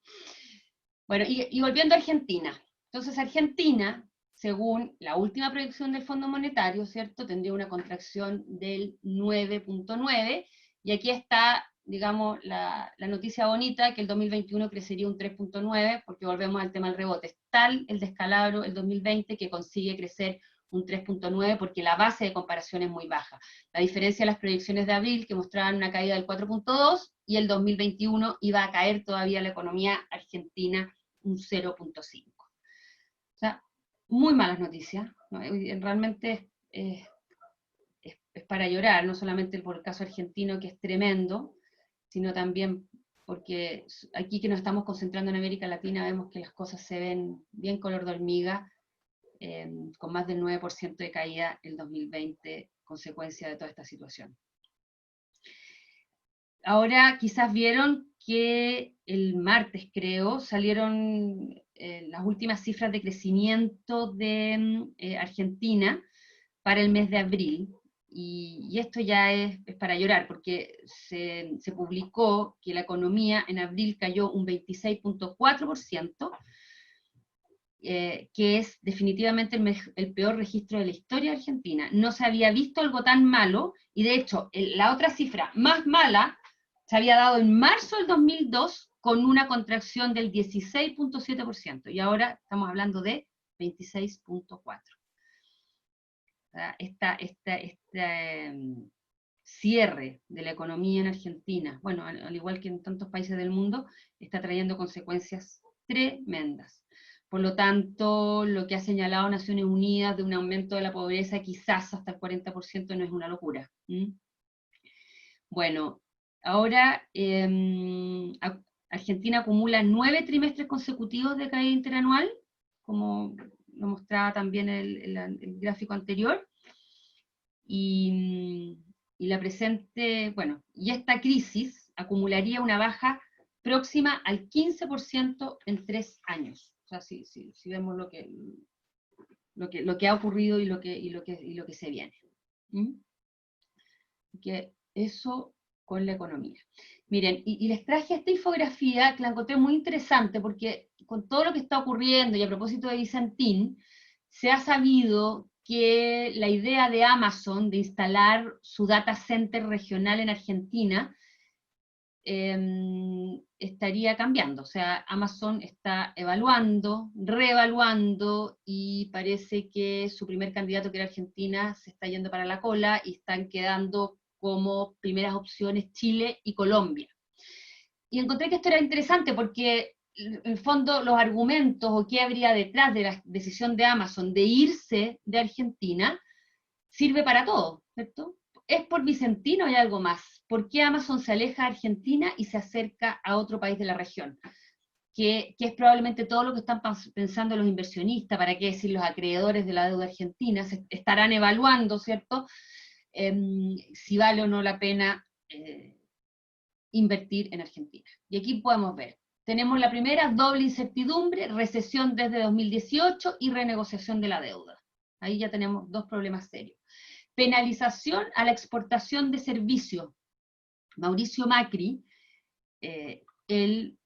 [SPEAKER 2] Bueno, y volviendo a Argentina. Entonces Argentina, según la última proyección del Fondo Monetario, ¿cierto?, tendría una contracción del 9.9%, y aquí está, digamos, la noticia bonita, que el 2021 crecería un 3.9%, porque volvemos al tema del rebote. Es tal el descalabro el 2020 que consigue crecer un 3.9%, porque la base de comparación es muy baja. La diferencia de las proyecciones de abril, que mostraban una caída del 4.2%, y el 2021 iba a caer todavía la economía argentina un 0.5%. O sea, muy malas noticias, ¿no? Realmente es para llorar, no solamente por el caso argentino, que es tremendo, sino también porque aquí que nos estamos concentrando en América Latina vemos que las cosas se ven bien color de hormiga, con más del 9% de caída el 2020, consecuencia de toda esta situación. Ahora quizás vieron que el martes, creo, salieron las últimas cifras de crecimiento de Argentina para el mes de abril, y esto ya es para llorar, porque se publicó que la economía en abril cayó un 26.4%, que es definitivamente el peor registro de la historia de Argentina. No se había visto algo tan malo, y de hecho la otra cifra más mala se había dado en marzo del 2002, con una contracción del 16.7%, y ahora estamos hablando de 26.4%. Este cierre de la economía en Argentina, bueno, al igual que en tantos países del mundo, está trayendo consecuencias tremendas. Por lo tanto, lo que ha señalado Naciones Unidas de un aumento de la pobreza quizás hasta el 40% no es una locura. Bueno, ahora Argentina acumula 9 trimestres consecutivos de caída interanual, como lo mostraba también el gráfico anterior, y la presente, bueno, y esta crisis acumularía una baja próxima al 15% en 3 años. O sea, si vemos lo que ha ocurrido y lo que se viene. Que eso con la economía. Miren, y les traje esta infografía que la encontré muy interesante, porque con todo lo que está ocurriendo, y a propósito de Vicentín, se ha sabido que la idea de Amazon de instalar su data center regional en Argentina estaría cambiando. O sea, Amazon está evaluando, reevaluando, y parece que su primer candidato, que era Argentina, se está yendo para la cola, y están quedando como primeras opciones Chile y Colombia. Y encontré que esto era interesante porque, en el fondo, los argumentos o qué habría detrás de la decisión de Amazon de irse de Argentina sirve para todo, ¿cierto? ¿Es por Vicentino o hay algo más? ¿Por qué Amazon se aleja de Argentina y se acerca a otro país de la región? Que es probablemente todo lo que están pensando los inversionistas, para qué decir los acreedores de la deuda argentina, se estarán evaluando, ¿cierto?, si vale o no la pena invertir en Argentina. Y aquí podemos ver, tenemos la primera, doble incertidumbre, recesión desde 2018 y renegociación de la deuda. Ahí ya tenemos dos problemas serios. Penalización a la exportación de servicios. Mauricio Macri, él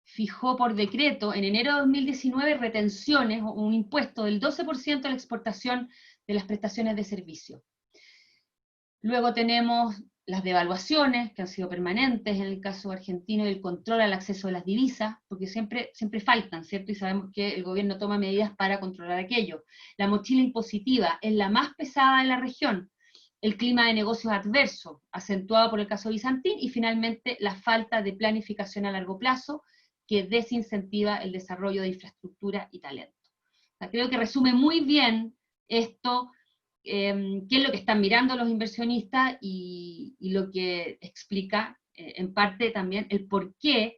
[SPEAKER 2] fijó por decreto en enero de 2019 retenciones, o un impuesto del 12% a la exportación de las prestaciones de servicio. Luego tenemos las devaluaciones, que han sido permanentes en el caso argentino, y el control al acceso a las divisas, porque siempre faltan, ¿cierto? Y sabemos que el gobierno toma medidas para controlar aquello. La mochila impositiva es la más pesada de la región. El clima de negocios adverso, acentuado por el caso Vicentín, y finalmente la falta de planificación a largo plazo, que desincentiva el desarrollo de infraestructura y talento. O sea, creo que resume muy bien esto, qué es lo que están mirando los inversionistas y lo que explica en parte también el por qué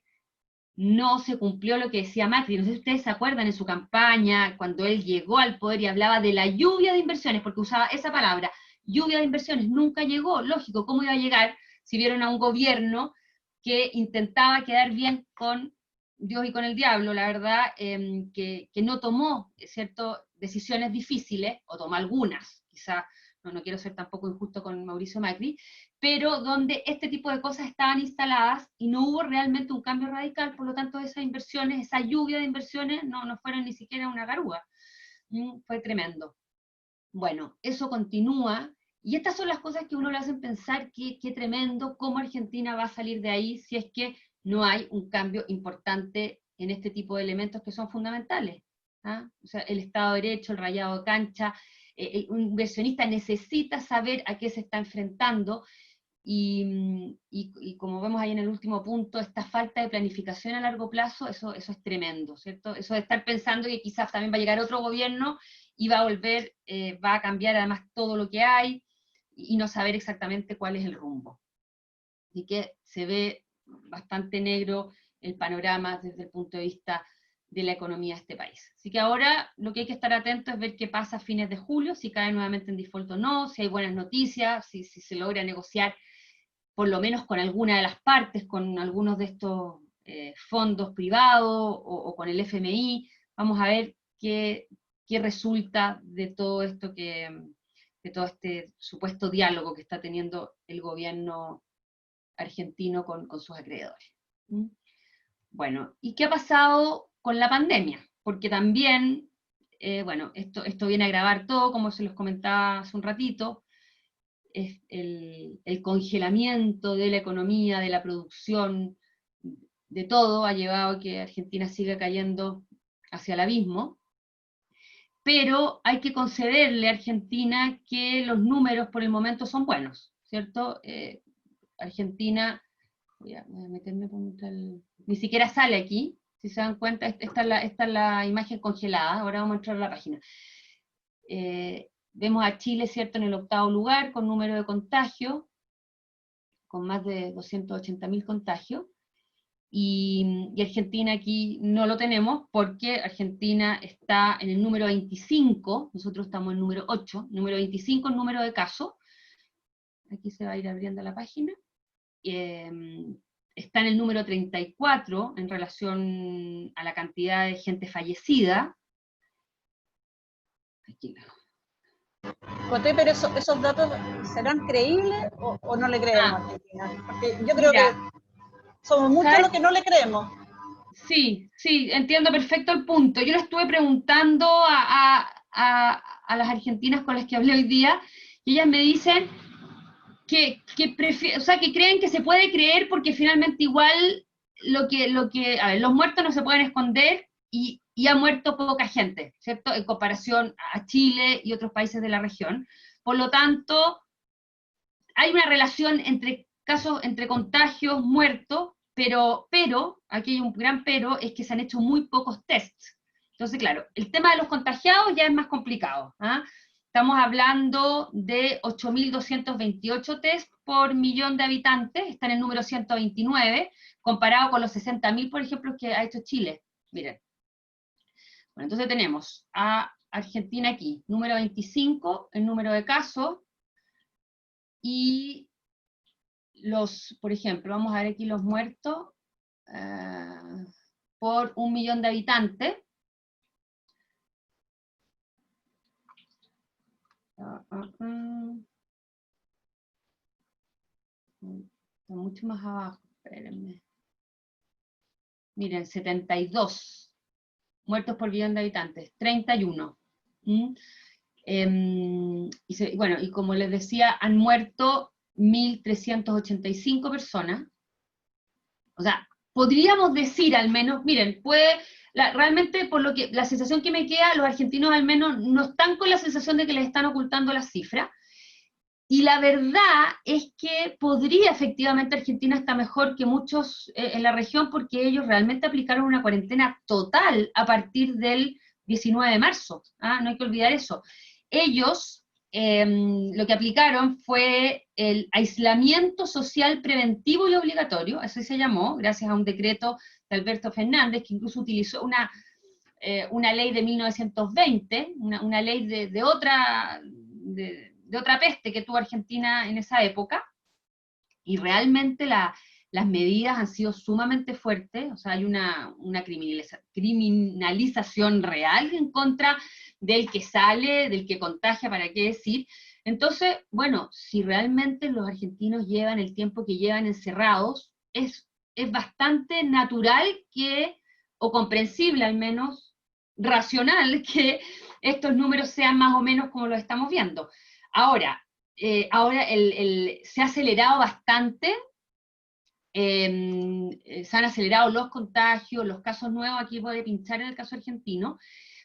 [SPEAKER 2] no se cumplió lo que decía Macri. No sé si ustedes se acuerdan en su campaña, cuando él llegó al poder y hablaba de la lluvia de inversiones, porque usaba esa palabra, lluvia de inversiones, nunca llegó, lógico, ¿cómo iba a llegar si vieron a un gobierno que intentaba quedar bien con Dios y con el diablo, la verdad, que no tomó, ¿cierto?, decisiones difíciles, o tomó algunas, quizá, no quiero ser tampoco injusto con Mauricio Macri, pero donde este tipo de cosas estaban instaladas y no hubo realmente un cambio radical, por lo tanto esas inversiones, esa lluvia de inversiones, no fueron ni siquiera una garúa. Fue tremendo. Bueno, eso continúa, y estas son las cosas que uno le hacen pensar qué tremendo, cómo Argentina va a salir de ahí si es que no hay un cambio importante en este tipo de elementos que son fundamentales. ¿Ah? O sea, el Estado de Derecho, el rayado de cancha, un inversionista necesita saber a qué se está enfrentando, y como vemos ahí en el último punto, esta falta de planificación a largo plazo, eso es tremendo, ¿cierto? Eso de estar pensando que quizás también va a llegar otro gobierno y va a volver, va a cambiar además todo lo que hay, y no saber exactamente cuál es el rumbo. Así que se ve bastante negro el panorama desde el punto de vista de la economía de este país. Así que ahora lo que hay que estar atento es ver qué pasa a fines de julio, si cae nuevamente en default o no, si hay buenas noticias, si se logra negociar por lo menos con alguna de las partes, con algunos de estos fondos privados o con el FMI. Vamos a ver qué resulta de todo esto, de todo este supuesto diálogo que está teniendo el gobierno argentino con sus acreedores. Bueno, ¿y qué ha pasado con la pandemia? Porque también, bueno, esto viene a agravar todo, como se los comentaba hace un ratito. El congelamiento de la economía, de la producción, de todo, ha llevado a que Argentina siga cayendo hacia el abismo, pero hay que concederle a Argentina que los números por el momento son buenos, ¿cierto? Argentina, voy a meterme por ni siquiera sale aquí, si se dan cuenta, esta es la imagen congelada, ahora vamos a entrar a la página. Vemos a Chile, ¿cierto?, en el 8º lugar, con número de contagios, con más de 280.000 contagios, y Argentina aquí no lo tenemos, porque Argentina está en el número 25, nosotros estamos en el número 8, número 25 en número de casos, aquí se va a ir abriendo la página, está en el número 34 en relación a la cantidad de gente fallecida. Aquí
[SPEAKER 1] Coté, pero esos datos, ¿serán creíbles o no le creemos a Argentina? Porque yo creo que somos muchos los que no le creemos.
[SPEAKER 2] Sí, entiendo perfecto el punto. Yo le estuve preguntando a las argentinas con las que hablé hoy día, y ellas me dicen que creen que se puede creer porque finalmente igual a ver, los muertos no se pueden esconder, y ha muerto poca gente, ¿cierto?, en comparación a Chile y otros países de la región. Por lo tanto, hay una relación entre casos, entre contagios, muertos, pero aquí hay un gran pero, es que se han hecho muy pocos tests. Entonces, claro, el tema de los contagiados ya es más complicado. Estamos hablando de 8.228 test por millón de habitantes, está en el número 129, comparado con los 60.000, por ejemplo, que ha hecho Chile. Miren. Bueno, entonces tenemos a Argentina aquí, número 25, el número de casos, y por ejemplo, vamos a ver aquí los muertos por 1 millón de habitantes. Está mucho más abajo, espérenme. Miren, 72 muertos por millón de habitantes, 31. Bueno, y como les decía, han muerto 1.385 personas. O sea, podríamos decir al menos, miren, realmente por lo que la sensación que me queda, los argentinos al menos no están con la sensación de que les están ocultando las cifras. Y la verdad es que podría efectivamente Argentina estar mejor que muchos en la región porque ellos realmente aplicaron una cuarentena total a partir del 19 de marzo. No hay que olvidar eso. Ellos lo que aplicaron fue el aislamiento social preventivo y obligatorio, así se llamó, gracias a un decreto de Alberto Fernández, que incluso utilizó una ley de 1920, una ley de otra peste que tuvo Argentina en esa época, y realmente las medidas han sido sumamente fuertes. O sea, hay una criminalización real en contra del que sale, del que contagia, para qué decir. Entonces, bueno, si realmente los argentinos llevan el tiempo que llevan encerrados, es bastante natural o comprensible al menos, racional, que estos números sean más o menos como los estamos viendo. Ahora se ha acelerado bastante, se han acelerado los contagios, los casos nuevos, aquí voy a pinchar en el caso argentino,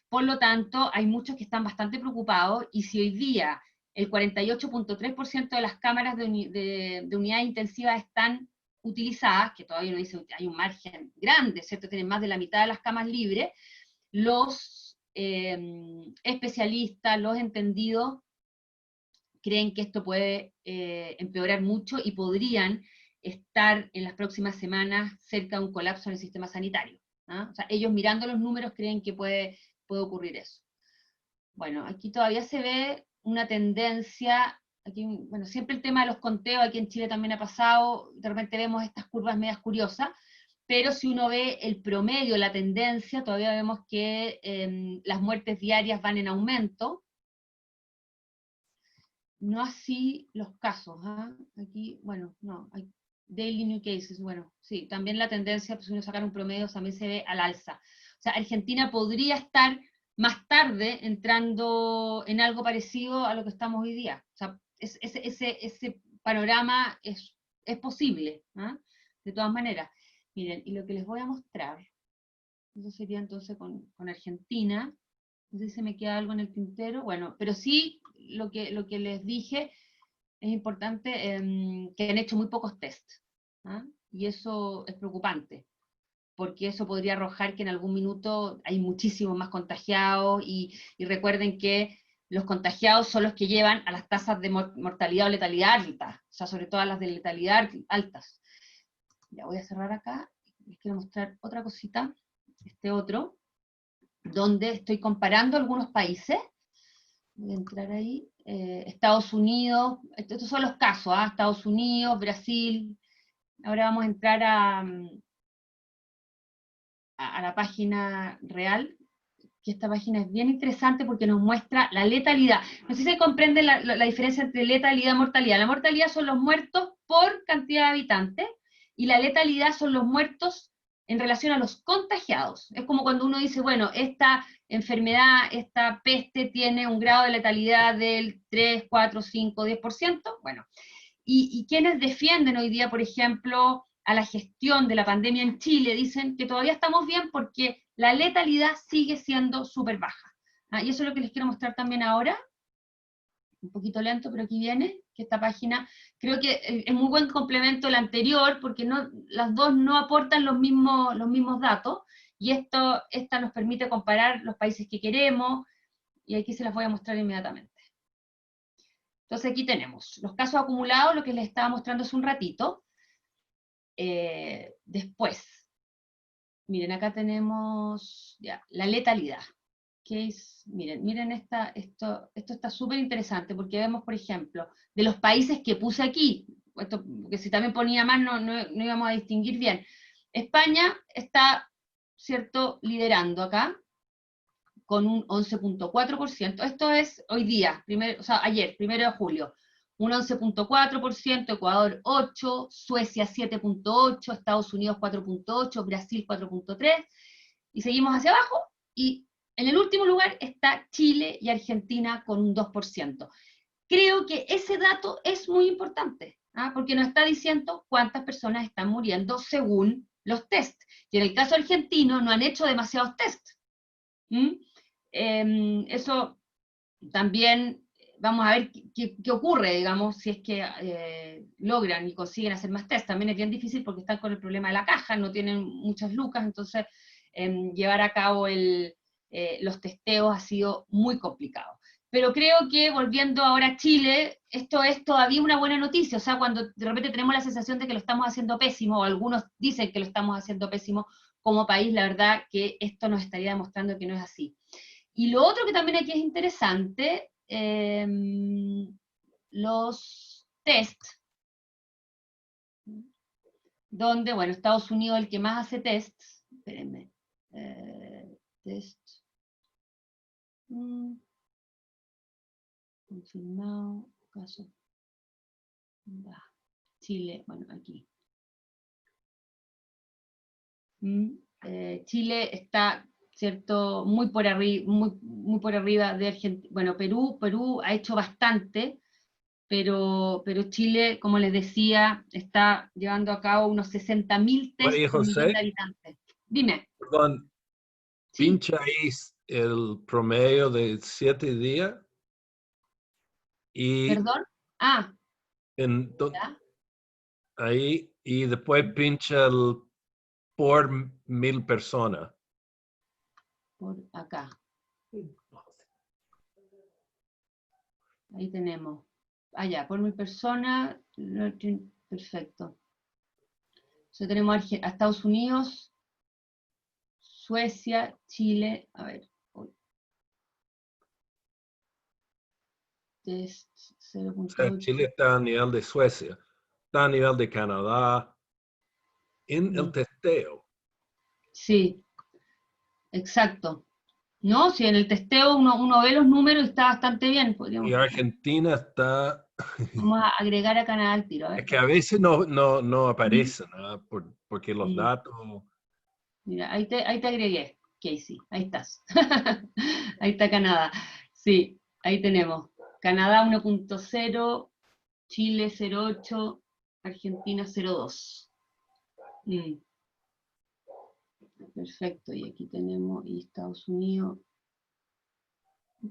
[SPEAKER 2] por lo tanto hay muchos que están bastante preocupados, y si hoy día el 48.3% de las cámaras de unidad intensiva están utilizadas, que todavía no dice, hay un margen grande, ¿cierto? Tienen más de la mitad de las camas libres, los especialistas, los entendidos, creen que esto puede empeorar mucho y podrían estar en las próximas semanas cerca de un colapso en el sistema sanitario. O sea, ellos mirando los números creen que puede ocurrir eso. Bueno, aquí todavía se ve una tendencia, aquí, bueno, siempre el tema de los conteos, aquí en Chile también ha pasado, de repente vemos estas curvas medias curiosas, pero si uno ve el promedio, la tendencia, todavía vemos que las muertes diarias van en aumento. No así los casos, aquí, bueno, no, hay daily new cases, bueno, sí, también la tendencia, pues si uno sacar un promedio, también se ve al alza. O sea, Argentina podría estar más tarde entrando en algo parecido a lo que estamos hoy día. O sea, ese panorama es posible, de todas maneras. Miren, y lo que les voy a mostrar, eso sería entonces con Argentina. No sé si se me queda algo en el tintero, bueno, pero sí, lo que les dije, es importante que han hecho muy pocos test, y eso es preocupante, porque eso podría arrojar que en algún minuto hay muchísimos más contagiados, y recuerden que los contagiados son los que llevan a las tasas de mortalidad o letalidad altas, o sea, sobre todo a las de letalidad altas. Ya voy a cerrar acá, les quiero mostrar otra cosita, otro, donde estoy comparando algunos países. Voy a entrar ahí. Estados Unidos, estos son los casos, Estados Unidos, Brasil. Ahora vamos a entrar a la página real, que esta página es bien interesante porque nos muestra la letalidad. No sé si se comprende la diferencia entre letalidad y mortalidad. La mortalidad son los muertos por cantidad de habitantes, y la letalidad son los muertos en relación a los contagiados. Es como cuando uno dice, bueno, esta enfermedad, esta peste tiene un grado de letalidad del 3, 4, 5, 10%. Bueno, y quienes defienden hoy día, por ejemplo, a la gestión de la pandemia en Chile, dicen que todavía estamos bien porque la letalidad sigue siendo súper baja. Y eso es lo que les quiero mostrar también ahora. Un poquito lento, pero aquí viene, que esta página creo que es muy buen complemento al anterior, porque las dos no aportan los mismos datos, y esta nos permite comparar los países que queremos, y aquí se las voy a mostrar inmediatamente. Entonces aquí tenemos los casos acumulados, lo que les estaba mostrando hace un ratito. Después, miren, acá tenemos ya, la letalidad. case, miren esto está súper interesante, porque vemos, por ejemplo, de los países que puse aquí, esto, porque si también ponía más no íbamos a distinguir bien. España está, ¿cierto?, liderando acá, con un 11.4%, esto es hoy día, o sea, ayer, 1 de julio, un 11.4%, Ecuador 8%, Suecia 7.8%, Estados Unidos 4.8%, Brasil 4.3%, y seguimos hacia abajo, y en el último lugar está Chile y Argentina con un 2%. Creo que ese dato es muy importante, porque nos está diciendo cuántas personas están muriendo según los test. Y en el caso argentino no han hecho demasiados test. Eso también, vamos a ver qué ocurre, digamos, si es que logran y consiguen hacer más test. También es bien difícil porque están con el problema de la caja, no tienen muchas lucas, entonces llevar a cabo los testeos ha sido muy complicado. Pero creo que, volviendo ahora a Chile, esto es todavía una buena noticia, o sea, cuando de repente tenemos la sensación de que lo estamos haciendo pésimo, o algunos dicen que lo estamos haciendo pésimo como país, la verdad que esto nos estaría demostrando que no es así. Y lo otro que también aquí es interesante, los test, donde, bueno, Estados Unidos es el que más hace tests, espérenme, test, confirmado, caso, Chile, bueno, aquí. Chile está, ¿cierto?, muy por arriba de Argentina. Bueno, Perú ha hecho bastante, pero Chile, como les decía, está llevando a cabo unos 60.000 test
[SPEAKER 3] María
[SPEAKER 2] por millón de
[SPEAKER 3] José,
[SPEAKER 2] habitantes. Dime.
[SPEAKER 3] perdón,
[SPEAKER 2] ¿Sí?
[SPEAKER 3] pincha ahí el promedio de 7 días y
[SPEAKER 2] ¿Perdón? Ah, ¿ya?
[SPEAKER 3] ahí, y después pincha el por 1000 personas.
[SPEAKER 2] Por acá. Ahí tenemos. Allá, por 1000 personas. Perfecto. Entonces tenemos a Estados Unidos, Suecia, Chile, a ver. Test
[SPEAKER 3] O sea,
[SPEAKER 2] 0.8.
[SPEAKER 3] Chile está a nivel de Suecia, está a nivel de Canadá en el testeo.
[SPEAKER 2] Sí, exacto. No, si en el testeo uno ve los números y está bastante bien.
[SPEAKER 3] Y Argentina está...
[SPEAKER 2] Vamos a agregar a Canadá al tiro. A ver.
[SPEAKER 3] Es que a veces no aparecen, ¿no? Porque los datos...
[SPEAKER 2] Mira, ahí te agregué, Casey. Ahí estás. Ahí está Canadá. Sí, ahí tenemos. Canadá 1.0, Chile 0.8, Argentina 0.2. Perfecto, y aquí tenemos y Estados Unidos.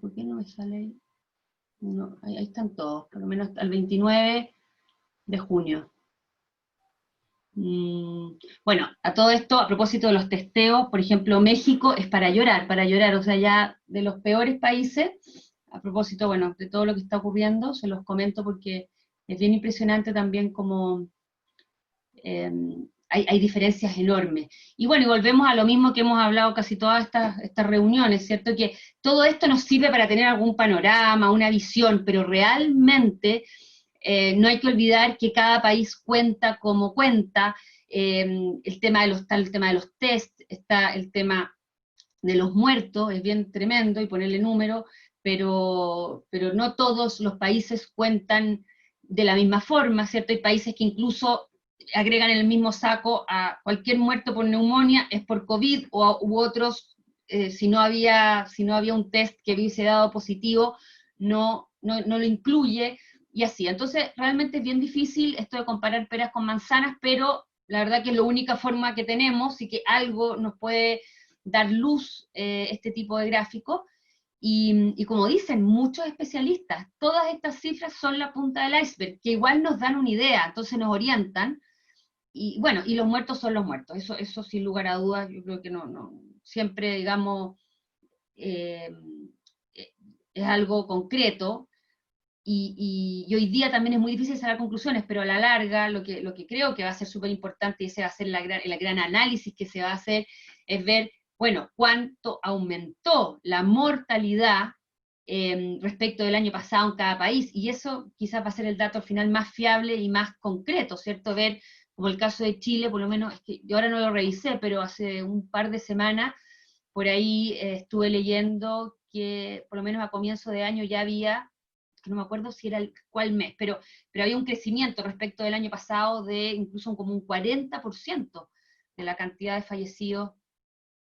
[SPEAKER 2] ¿Por qué no me sale ahí? No, ahí están todos, por lo menos hasta el 29 de junio. Bueno, a todo esto, a propósito de los testeos, por ejemplo, México es para llorar, o sea, ya de los peores países, a propósito, bueno, de todo lo que está ocurriendo, se los comento porque es bien impresionante también como hay diferencias enormes. Y bueno, y volvemos a lo mismo que hemos hablado casi todas estas reuniones, ¿cierto? Que todo esto nos sirve para tener algún panorama, una visión, pero realmente no hay que olvidar que cada país cuenta como cuenta. El tema está el tema de los test, está el tema de los muertos, es bien tremendo, y ponerle número, pero no todos los países cuentan de la misma forma, ¿cierto? Hay países que incluso agregan en el mismo saco a cualquier muerto por neumonía, es por COVID, u otros, si no había un test que hubiese dado positivo, no lo incluye, y así. Entonces, realmente es bien difícil esto de comparar peras con manzanas, pero la verdad que es la única forma que tenemos y que algo nos puede dar luz este tipo de gráfico. Y como dicen muchos especialistas, todas estas cifras son la punta del iceberg, que igual nos dan una idea, entonces nos orientan. Y bueno, y los muertos son los muertos, eso sin lugar a dudas, yo creo que no siempre, digamos, es algo concreto, y hoy día también es muy difícil sacar conclusiones, pero a la larga lo que creo que va a ser súper importante, y ese va a ser el gran análisis que se va a hacer, es ver bueno, cuánto aumentó la mortalidad respecto del año pasado en cada país, y eso quizás va a ser el dato al final más fiable y más concreto, ¿cierto? Ver, como el caso de Chile, por lo menos, es que yo ahora no lo revisé, pero hace un par de semanas, por ahí estuve leyendo que por lo menos a comienzo de año ya había, que no me acuerdo si era cuál mes, pero había un crecimiento respecto del año pasado de incluso como un 40% de la cantidad de fallecidos.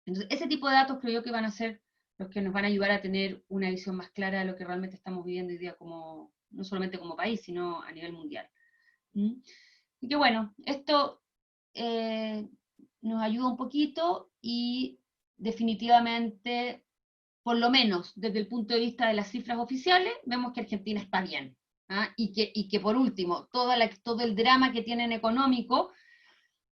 [SPEAKER 2] Entonces, ese tipo de datos creo yo que van a ser los que nos van a ayudar a tener una visión más clara de lo que realmente estamos viviendo hoy día, como, no solamente como país, sino a nivel mundial. Y que bueno, esto nos ayuda un poquito y definitivamente, por lo menos desde el punto de vista de las cifras oficiales, vemos que Argentina está bien. Y que por último, todo el drama que tienen económico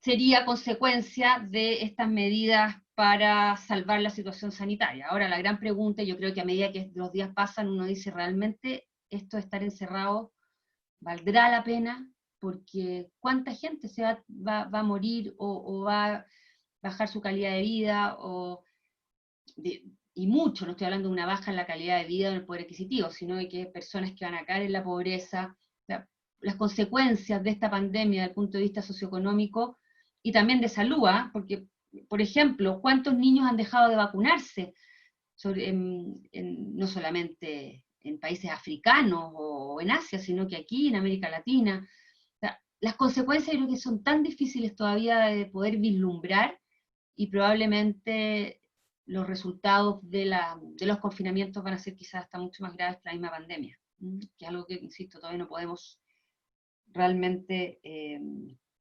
[SPEAKER 2] sería consecuencia de estas medidas para salvar la situación sanitaria. Ahora, la gran pregunta, yo creo que a medida que los días pasan, uno dice, ¿realmente esto de estar encerrado valdrá la pena? Porque ¿cuánta gente va a morir o va a bajar su calidad de vida? Y mucho, no estoy hablando de una baja en la calidad de vida o en el poder adquisitivo, sino de que personas que van a caer en la pobreza, las consecuencias de esta pandemia desde el punto de vista socioeconómico y también de salud, porque, por ejemplo, ¿cuántos niños han dejado de vacunarse? No solamente en países africanos o en Asia, sino que aquí, en América Latina. O sea, las consecuencias creo que son tan difíciles todavía de poder vislumbrar, y probablemente los resultados de los confinamientos van a ser quizás hasta mucho más graves que la misma pandemia, que es algo que, insisto, todavía no podemos realmente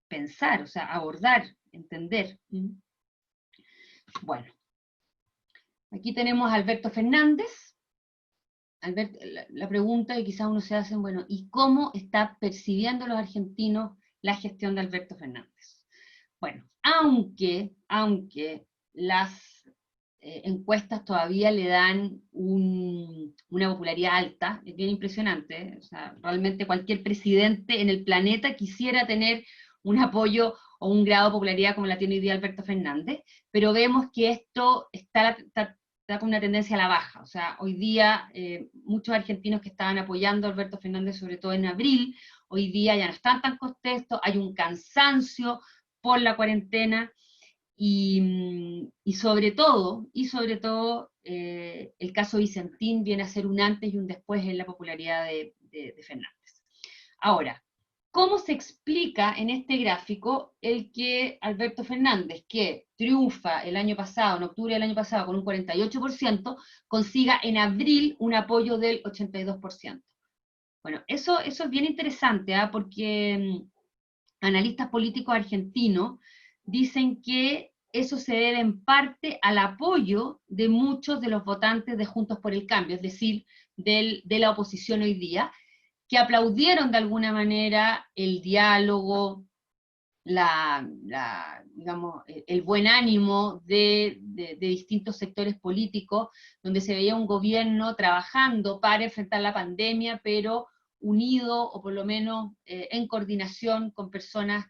[SPEAKER 2] pensar, o sea, abordar, entender. Bueno, aquí tenemos a Alberto Fernández. La pregunta que quizás uno se hace, bueno, ¿y cómo está percibiendo los argentinos la gestión de Alberto Fernández? Bueno, aunque las encuestas todavía le dan una popularidad alta, es bien impresionante, o sea, realmente cualquier presidente en el planeta quisiera tener un apoyo o un grado de popularidad como la tiene hoy día Alberto Fernández, pero vemos que esto está con una tendencia a la baja. O sea, hoy día muchos argentinos que estaban apoyando a Alberto Fernández, sobre todo en abril, hoy día ya no están tan contentos, hay un cansancio por la cuarentena, y sobre todo, el caso Vicentín viene a ser un antes y un después en la popularidad de Fernández. Ahora, ¿cómo se explica en este gráfico el que Alberto Fernández, que triunfa el año pasado, en octubre del año pasado, con un 48%, consiga en abril un apoyo del 82%? Bueno, eso es bien interesante, porque analistas políticos argentinos dicen que eso se debe en parte al apoyo de muchos de los votantes de Juntos por el Cambio, es decir, de la oposición hoy día, que aplaudieron de alguna manera el diálogo, digamos, el buen ánimo de distintos sectores políticos, donde se veía un gobierno trabajando para enfrentar la pandemia, pero unido, o por lo menos en coordinación con personas,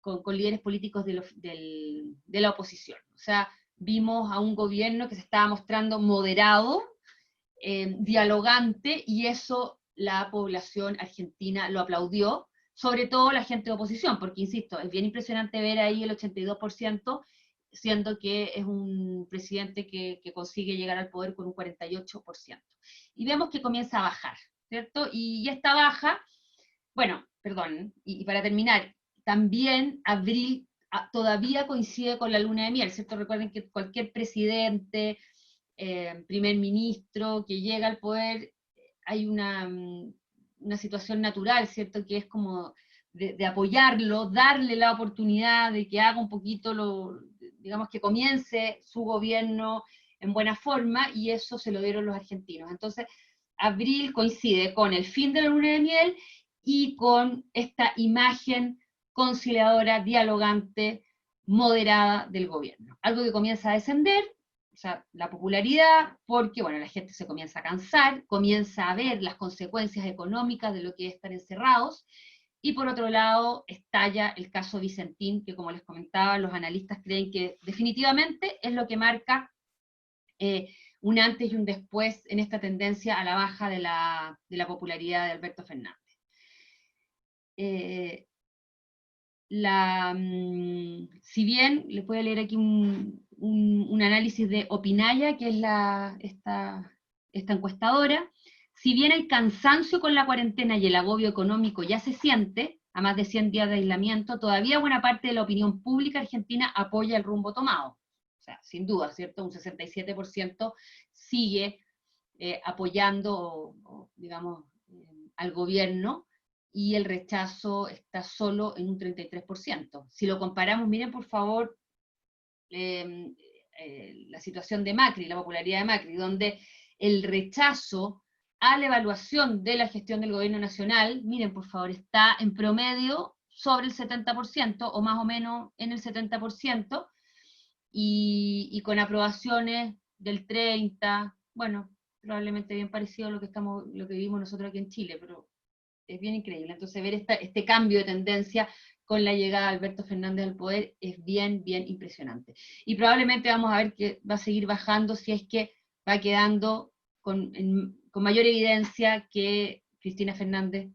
[SPEAKER 2] con líderes políticos de la oposición. O sea, vimos a un gobierno que se estaba mostrando moderado, dialogante, y eso la población argentina lo aplaudió, sobre todo la gente de oposición, porque, insisto, es bien impresionante ver ahí el 82%, siendo que es un presidente que consigue llegar al poder con un 48%. Y vemos que comienza a bajar, ¿cierto? Y esta baja, bueno, perdón, y para terminar, también abril todavía coincide con la luna de miel, ¿cierto? Recuerden que cualquier presidente, primer ministro que llega al poder, hay una situación natural, ¿cierto? Que es como de apoyarlo, darle la oportunidad de que haga un poquito, digamos, que comience su gobierno en buena forma, y eso se lo dieron los argentinos. Entonces, abril coincide con el fin de la luna de miel y con esta imagen conciliadora, dialogante, moderada del gobierno. Algo que comienza a descender, o sea, la popularidad, porque, bueno, la gente se comienza a cansar, comienza a ver las consecuencias económicas de lo que es estar encerrados, y por otro lado estalla el caso Vicentín, que como les comentaba, los analistas creen que definitivamente es lo que marca un antes y un después en esta tendencia a la baja de la popularidad de Alberto Fernández. Si bien, les voy a leer aquí un análisis de Opinaya, que es esta encuestadora, si bien el cansancio con la cuarentena y el agobio económico ya se siente, a más de 100 días de aislamiento, todavía buena parte de la opinión pública argentina apoya el rumbo tomado. O sea, sin duda, ¿cierto? Un 67% sigue apoyando, digamos, al gobierno, y el rechazo está solo en un 33%. Si lo comparamos, miren por favor la situación de Macri, la popularidad de Macri, donde el rechazo a la evaluación de la gestión del gobierno nacional, miren por favor, está en promedio sobre el 70%, o más o menos en el 70%, y con aprobaciones del 30%, bueno, probablemente bien parecido a lo que vivimos nosotros aquí en Chile, pero es bien increíble. Entonces ver este cambio de tendencia con la llegada de Alberto Fernández al poder es bien, bien impresionante. Y probablemente vamos a ver que va a seguir bajando si es que va quedando con mayor evidencia que Cristina Fernández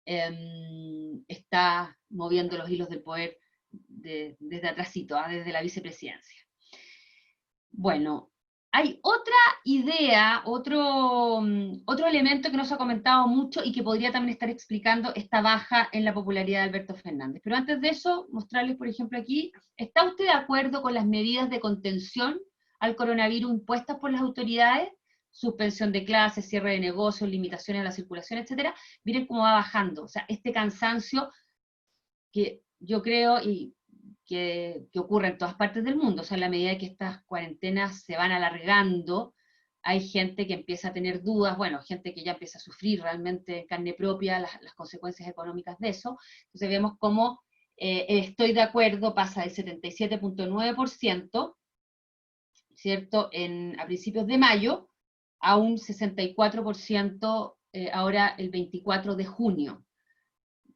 [SPEAKER 2] está moviendo los hilos del poder desde atrásito, desde la vicepresidencia. Bueno, hay otra idea, otro elemento que no se ha comentado mucho y que podría también estar explicando esta baja en la popularidad de Alberto Fernández. Pero antes de eso, mostrarles, por ejemplo, aquí, ¿está usted de acuerdo con las medidas de contención al coronavirus impuestas por las autoridades? Suspensión de clases, cierre de negocios, limitaciones a la circulación, etcétera. Miren cómo va bajando. O sea, este cansancio que yo creo que ocurre en todas partes del mundo. O sea, en la medida que estas cuarentenas se van alargando, hay gente que empieza a tener dudas, bueno, gente que ya empieza a sufrir realmente en carne propia las consecuencias económicas de eso. Entonces vemos cómo estoy de acuerdo pasa del 77.9%, ¿cierto?, a principios de mayo, a un 64% ahora el 24 de junio.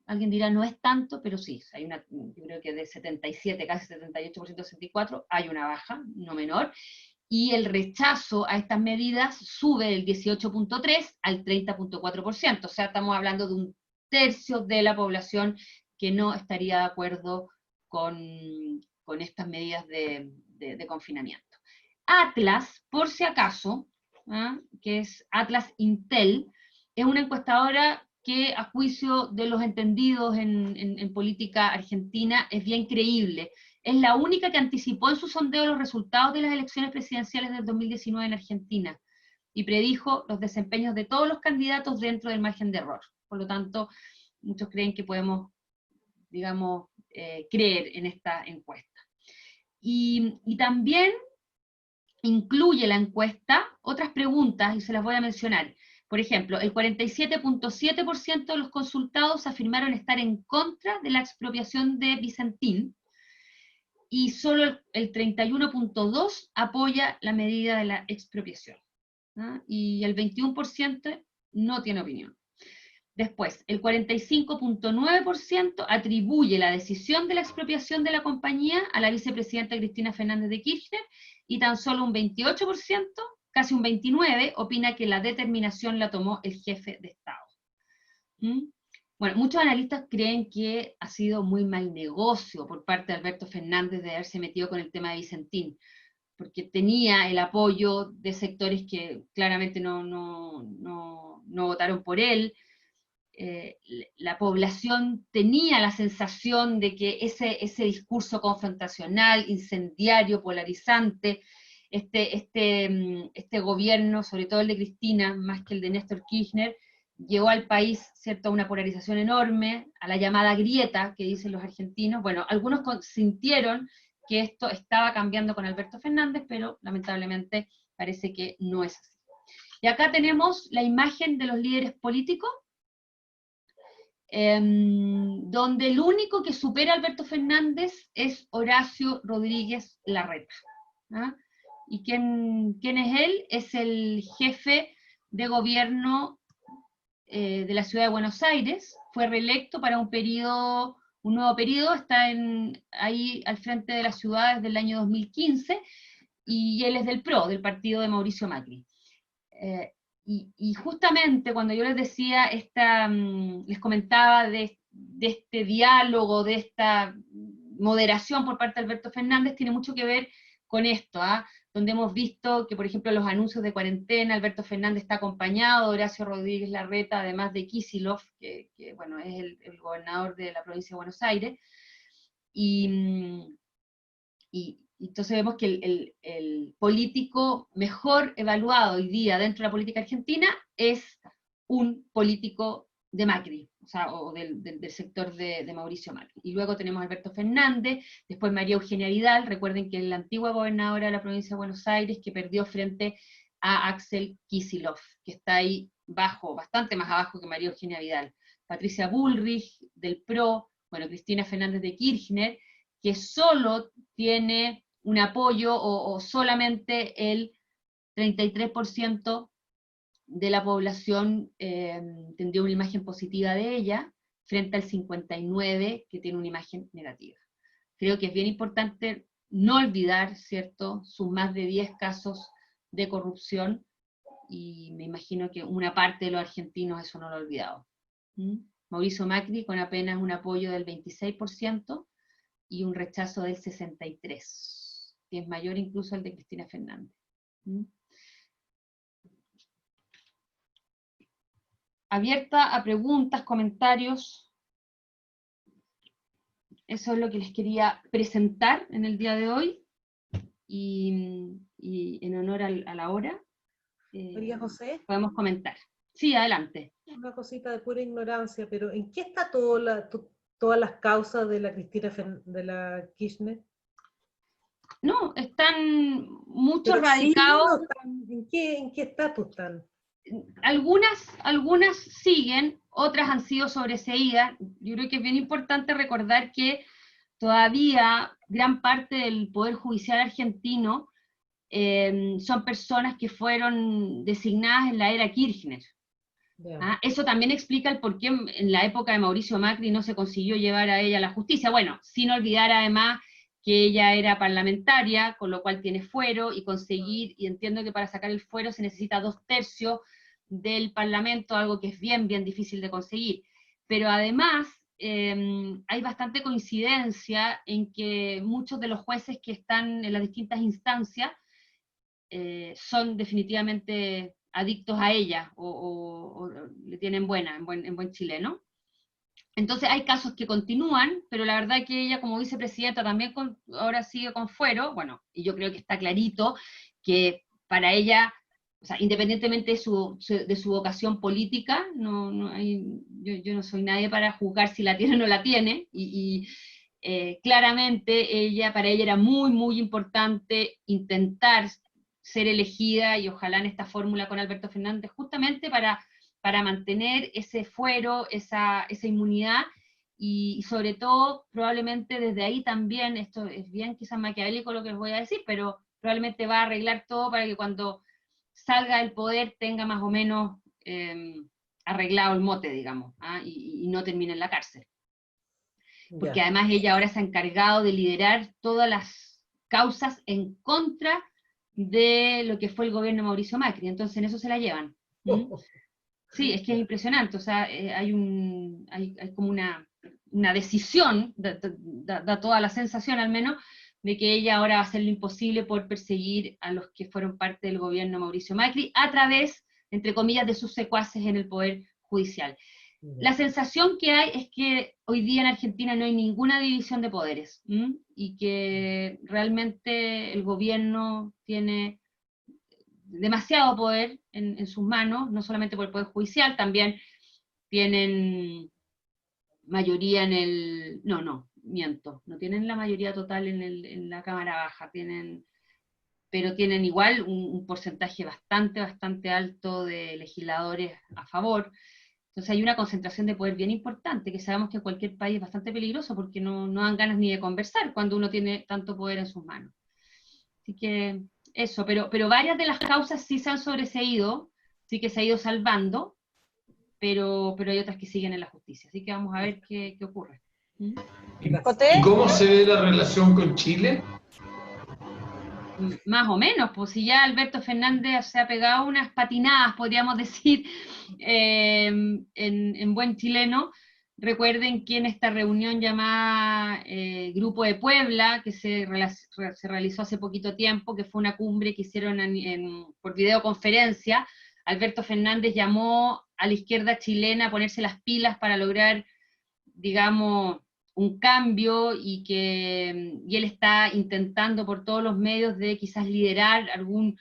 [SPEAKER 2] Alguien dirá, no es tanto, pero sí, yo creo que de 77, casi 78%, 64%, hay una baja, no menor, y el rechazo a estas medidas sube del 18.3 al 30.4%, o sea, estamos hablando de un tercio de la población que no estaría de acuerdo con estas medidas de confinamiento. Atlas, por si acaso, que es Atlas Intel, es una encuestadora que a juicio de los entendidos en política argentina es bien creíble. Es la única que anticipó en su sondeo los resultados de las elecciones presidenciales del 2019 en Argentina y predijo los desempeños de todos los candidatos dentro del margen de error. Por lo tanto, muchos creen que podemos, digamos, creer en esta encuesta. Y también incluye la encuesta otras preguntas, y se las voy a mencionar. Por ejemplo, el 47.7% de los consultados afirmaron estar en contra de la expropiación de Vicentín, y solo el 31.2% apoya la medida de la expropiación, ¿no? Y el 21% no tiene opinión. Después, el 45.9% atribuye la decisión de la expropiación de la compañía a la vicepresidenta Cristina Fernández de Kirchner, y tan solo un 28%, casi un 29%, opina que la determinación la tomó el jefe de Estado. Bueno, muchos analistas creen que ha sido muy mal negocio por parte de Alberto Fernández de haberse metido con el tema de Vicentín, porque tenía el apoyo de sectores que claramente no votaron por él. La población tenía la sensación de que ese discurso confrontacional, incendiario, polarizante, este gobierno, sobre todo el de Cristina, más que el de Néstor Kirchner, llevó al país, ¿cierto?, a una polarización enorme, a la llamada grieta, que dicen los argentinos. Bueno, algunos sintieron que esto estaba cambiando con Alberto Fernández, pero lamentablemente parece que no es así. Y acá tenemos la imagen de los líderes políticos, donde el único que supera a Alberto Fernández es Horacio Rodríguez Larreta. ¿Y quién es él? Es el jefe de gobierno de la ciudad de Buenos Aires, fue reelecto para un nuevo periodo, está ahí al frente de la ciudad desde el año 2015, y él es del PRO, del partido de Mauricio Macri. Y justamente cuando yo les decía, les comentaba de este diálogo, de esta moderación por parte de Alberto Fernández, tiene mucho que ver con esto, donde hemos visto que, por ejemplo, los anuncios de cuarentena, Alberto Fernández está acompañado de Horacio Rodríguez Larreta, además de Kicillof, que bueno, es el gobernador de la provincia de Buenos Aires, y entonces vemos que el político mejor evaluado hoy día dentro de la política argentina es un político de Macri, o sea, o del sector de Mauricio Macri. Y luego tenemos a Alberto Fernández, después María Eugenia Vidal, recuerden que es la antigua gobernadora de la provincia de Buenos Aires, que perdió frente a Axel Kicillof, que está ahí bajo, bastante más abajo que María Eugenia Vidal. Patricia Bullrich, del PRO, bueno, Cristina Fernández de Kirchner, que solo tiene un apoyo o solamente el 33% de la población tendría una imagen positiva de ella, frente al 59% que tiene una imagen negativa. Creo que es bien importante no olvidar, ¿cierto?, sus más de 10 casos de corrupción, y me imagino que una parte de los argentinos eso no lo ha olvidado. Mauricio Macri con apenas un apoyo del 26%, y un rechazo del 63%, que es mayor incluso al de Cristina Fernández. Abierta a preguntas, comentarios. Eso es lo que les quería presentar en el día de hoy, y en honor a la hora,
[SPEAKER 4] María José,
[SPEAKER 2] podemos comentar. Sí, adelante.
[SPEAKER 4] una cosita de pura ignorancia, pero ¿en qué está todas las causas de la de la Kirchner?
[SPEAKER 2] No, están muchos
[SPEAKER 4] ¿Pero
[SPEAKER 2] radicados.
[SPEAKER 4] siguen o están? ¿En qué estatus están?
[SPEAKER 2] Algunas siguen, otras han sido sobreseídas. Yo creo que es bien importante recordar que todavía gran parte del Poder Judicial argentino son personas que fueron designadas en la era Kirchner. Eso también explica el por qué en la época de Mauricio Macri no se consiguió llevar a ella a la justicia. Bueno, sin olvidar además que ella era parlamentaria, con lo cual tiene fuero, y entiendo que para sacar el fuero se necesita 2/3 del Parlamento, algo que es bien difícil de conseguir. Pero además hay bastante coincidencia en que muchos de los jueces que están en las distintas instancias son definitivamente adictos a ella, o le tienen en buen chileno. Entonces hay casos que continúan, pero la verdad que ella como vicepresidenta también ahora sigue con fuero, bueno, y yo creo que está clarito que para ella, o sea, independientemente de su vocación política, yo no soy nadie para juzgar si la tiene o no la tiene, y claramente para ella era muy importante intentar ser elegida, y ojalá en esta fórmula con Alberto Fernández, justamente para mantener ese fuero, esa inmunidad, y sobre todo, probablemente desde ahí también, esto es bien quizás maquiavélico lo que les voy a decir, pero probablemente va a arreglar todo para que cuando salga del poder tenga más o menos arreglado el mote, digamos, y no termine en la cárcel. Porque además ella ahora se ha encargado de liderar todas las causas en contra de lo que fue el gobierno de Mauricio Macri, entonces en eso se la llevan. Sí, es que es impresionante, o sea, hay como una decisión, da toda la sensación al menos, de que ella ahora va a hacer lo imposible por perseguir a los que fueron parte del gobierno de Mauricio Macri, a través, entre comillas, de sus secuaces en el Poder Judicial. La sensación que hay es que hoy día en Argentina no hay ninguna división de poderes, y que realmente el gobierno tiene demasiado poder en sus manos, no solamente por el Poder Judicial, también tienen mayoría en el... No tienen la mayoría total en la Cámara Baja, pero tienen igual un porcentaje bastante alto de legisladores a favor. Entonces hay una concentración de poder bien importante, que sabemos que en cualquier país es bastante peligroso, porque no dan ganas ni de conversar cuando uno tiene tanto poder en sus manos. Así que eso, pero varias de las causas sí se han sobreseído, sí que se ha ido salvando, pero hay otras que siguen en la justicia. Así que vamos a ver qué ocurre. ¿Mm?
[SPEAKER 1] Coté,
[SPEAKER 5] ¿Y cómo se ve la relación con Chile?
[SPEAKER 2] Más o menos, pues si ya Alberto Fernández se ha pegado unas patinadas, podríamos decir, en buen chileno. Recuerden que en esta reunión llamada Grupo de Puebla, que se realizó hace poquito tiempo, que fue una cumbre que hicieron por videoconferencia, Alberto Fernández llamó a la izquierda chilena a ponerse las pilas para lograr, digamos, un cambio, y él está intentando por todos los medios de quizás liderar algún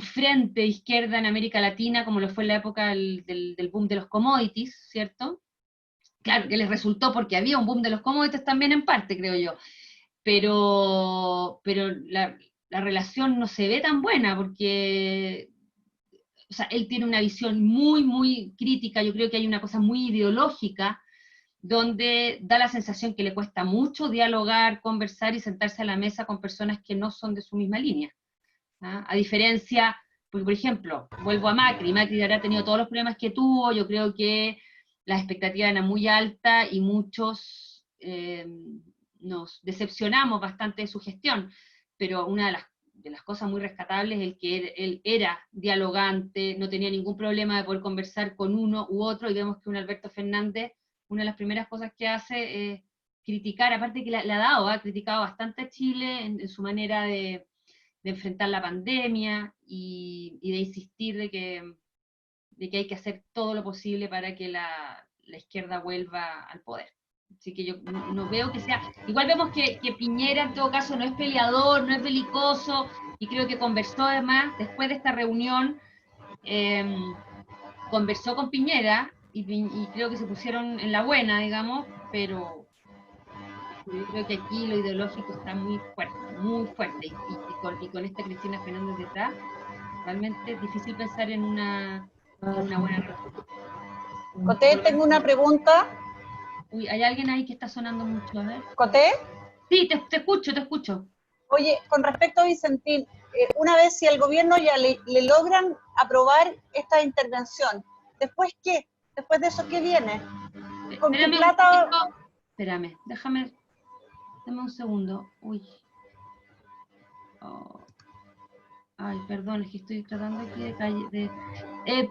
[SPEAKER 2] frente de izquierda en América Latina, como lo fue en la época del boom de los commodities, ¿cierto? Claro que les resultó porque había un boom de los commodities también en parte, creo yo, pero la relación no se ve tan buena, porque o sea, él tiene una visión muy, muy crítica. Yo creo que hay una cosa muy ideológica, donde da la sensación que le cuesta mucho dialogar, conversar y sentarse a la mesa con personas que no son de su misma línea. ¿Ah? A diferencia, porque, por ejemplo, vuelvo a Macri habrá tenido todos los problemas que tuvo. Yo creo que las expectativas eran muy altas y muchos nos decepcionamos bastante de su gestión, pero una de las cosas muy rescatables es el que él era dialogante, no tenía ningún problema de poder conversar con uno u otro, y vemos que un Alberto Fernández, una de las primeras cosas que hace es criticar, aparte que ha criticado bastante a Chile en su manera de enfrentar la pandemia, y de insistir de que hay que hacer todo lo posible para que la izquierda vuelva al poder. Así que yo no veo que sea... Igual vemos que Piñera en todo caso no es peleador, no es belicoso, y creo que conversó además, después de esta reunión, conversó con Piñera, y creo que se pusieron en la buena, digamos, pero yo creo que aquí lo ideológico está muy fuerte, y con esta Cristina Fernández detrás, realmente es difícil pensar en una buena relación.
[SPEAKER 1] Coté, tengo una pregunta.
[SPEAKER 2] Uy, hay alguien ahí que está sonando mucho, a ver.
[SPEAKER 1] Coté,
[SPEAKER 2] Sí, te escucho.
[SPEAKER 1] oye, con respecto a Vicentín, una vez si el gobierno ya le logran aprobar esta intervención, ¿después qué? ¿Después de eso qué viene? ¿Con qué
[SPEAKER 2] Espérame
[SPEAKER 1] plata?
[SPEAKER 2] Espérame, dame un segundo. Uy. Oh. Ay, perdón, es que estoy tratando aquí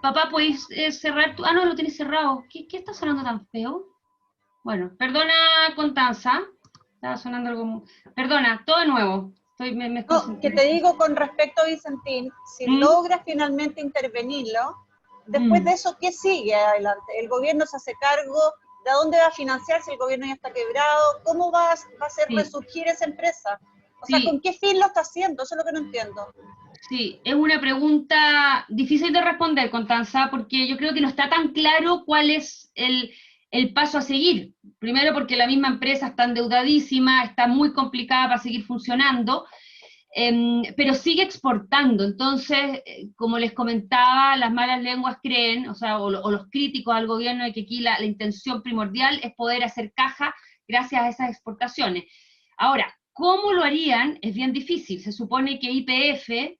[SPEAKER 2] papá, ¿puedes cerrar tu...? Ah, no, lo tienes cerrado. ¿Qué está sonando tan feo? Bueno, perdona, Constanza. Estaba sonando algo... Perdona, todo de nuevo. Me
[SPEAKER 1] No,
[SPEAKER 2] concentré.
[SPEAKER 1] que te digo con respecto a Vicentín, si logra finalmente intervenirlo, después de eso, ¿qué sigue adelante? ¿El gobierno se hace cargo? ¿De dónde va a financiar si el gobierno ya está quebrado? ¿Cómo va a hacer resurgir esa empresa? O sea, ¿con qué fin lo está haciendo? Eso es lo que no entiendo.
[SPEAKER 2] Sí, es una pregunta difícil de responder, Constanza, porque yo creo que no está tan claro cuál es el paso a seguir. Primero porque la misma empresa está endeudadísima, está muy complicada para seguir funcionando, pero sigue exportando. Entonces, como les comentaba, las malas lenguas creen, o los críticos al gobierno, de que aquí la intención primordial es poder hacer caja gracias a esas exportaciones. Ahora, ¿cómo lo harían? Es bien difícil. Se supone que YPF,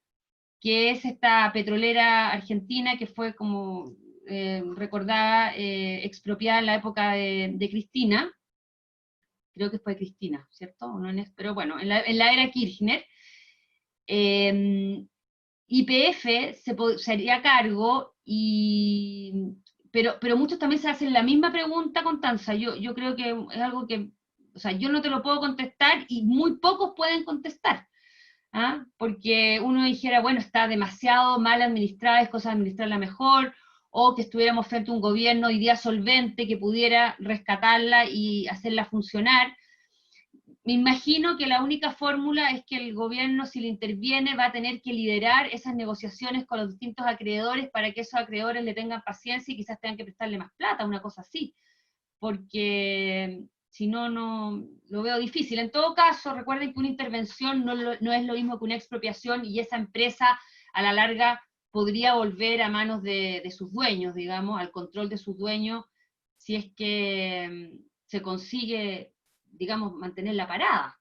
[SPEAKER 2] que es esta petrolera argentina que fue, como recordada, expropiada en la época de Cristina, creo que fue Cristina, ¿cierto? Pero bueno, en la era Kirchner, YPF se haría cargo, pero muchos también se hacen la misma pregunta, Constanza. Yo creo que es algo que, o sea, yo no te lo puedo contestar, y muy pocos pueden contestar. ¿Ah? Porque uno dijera, bueno, está demasiado mal administrada, es cosa de administrarla mejor, o que estuviéramos frente a un gobierno hoy día solvente que pudiera rescatarla y hacerla funcionar. Me imagino que la única fórmula es que el gobierno, si le interviene, va a tener que liderar esas negociaciones con los distintos acreedores para que esos acreedores le tengan paciencia y quizás tengan que prestarle más plata, una cosa así, porque si no, lo veo difícil. En todo caso, recuerden que una intervención no es lo mismo que una expropiación, y esa empresa a la larga podría volver a manos de sus dueños, digamos, al control de sus dueños, si es que se consigue, digamos, mantenerla parada.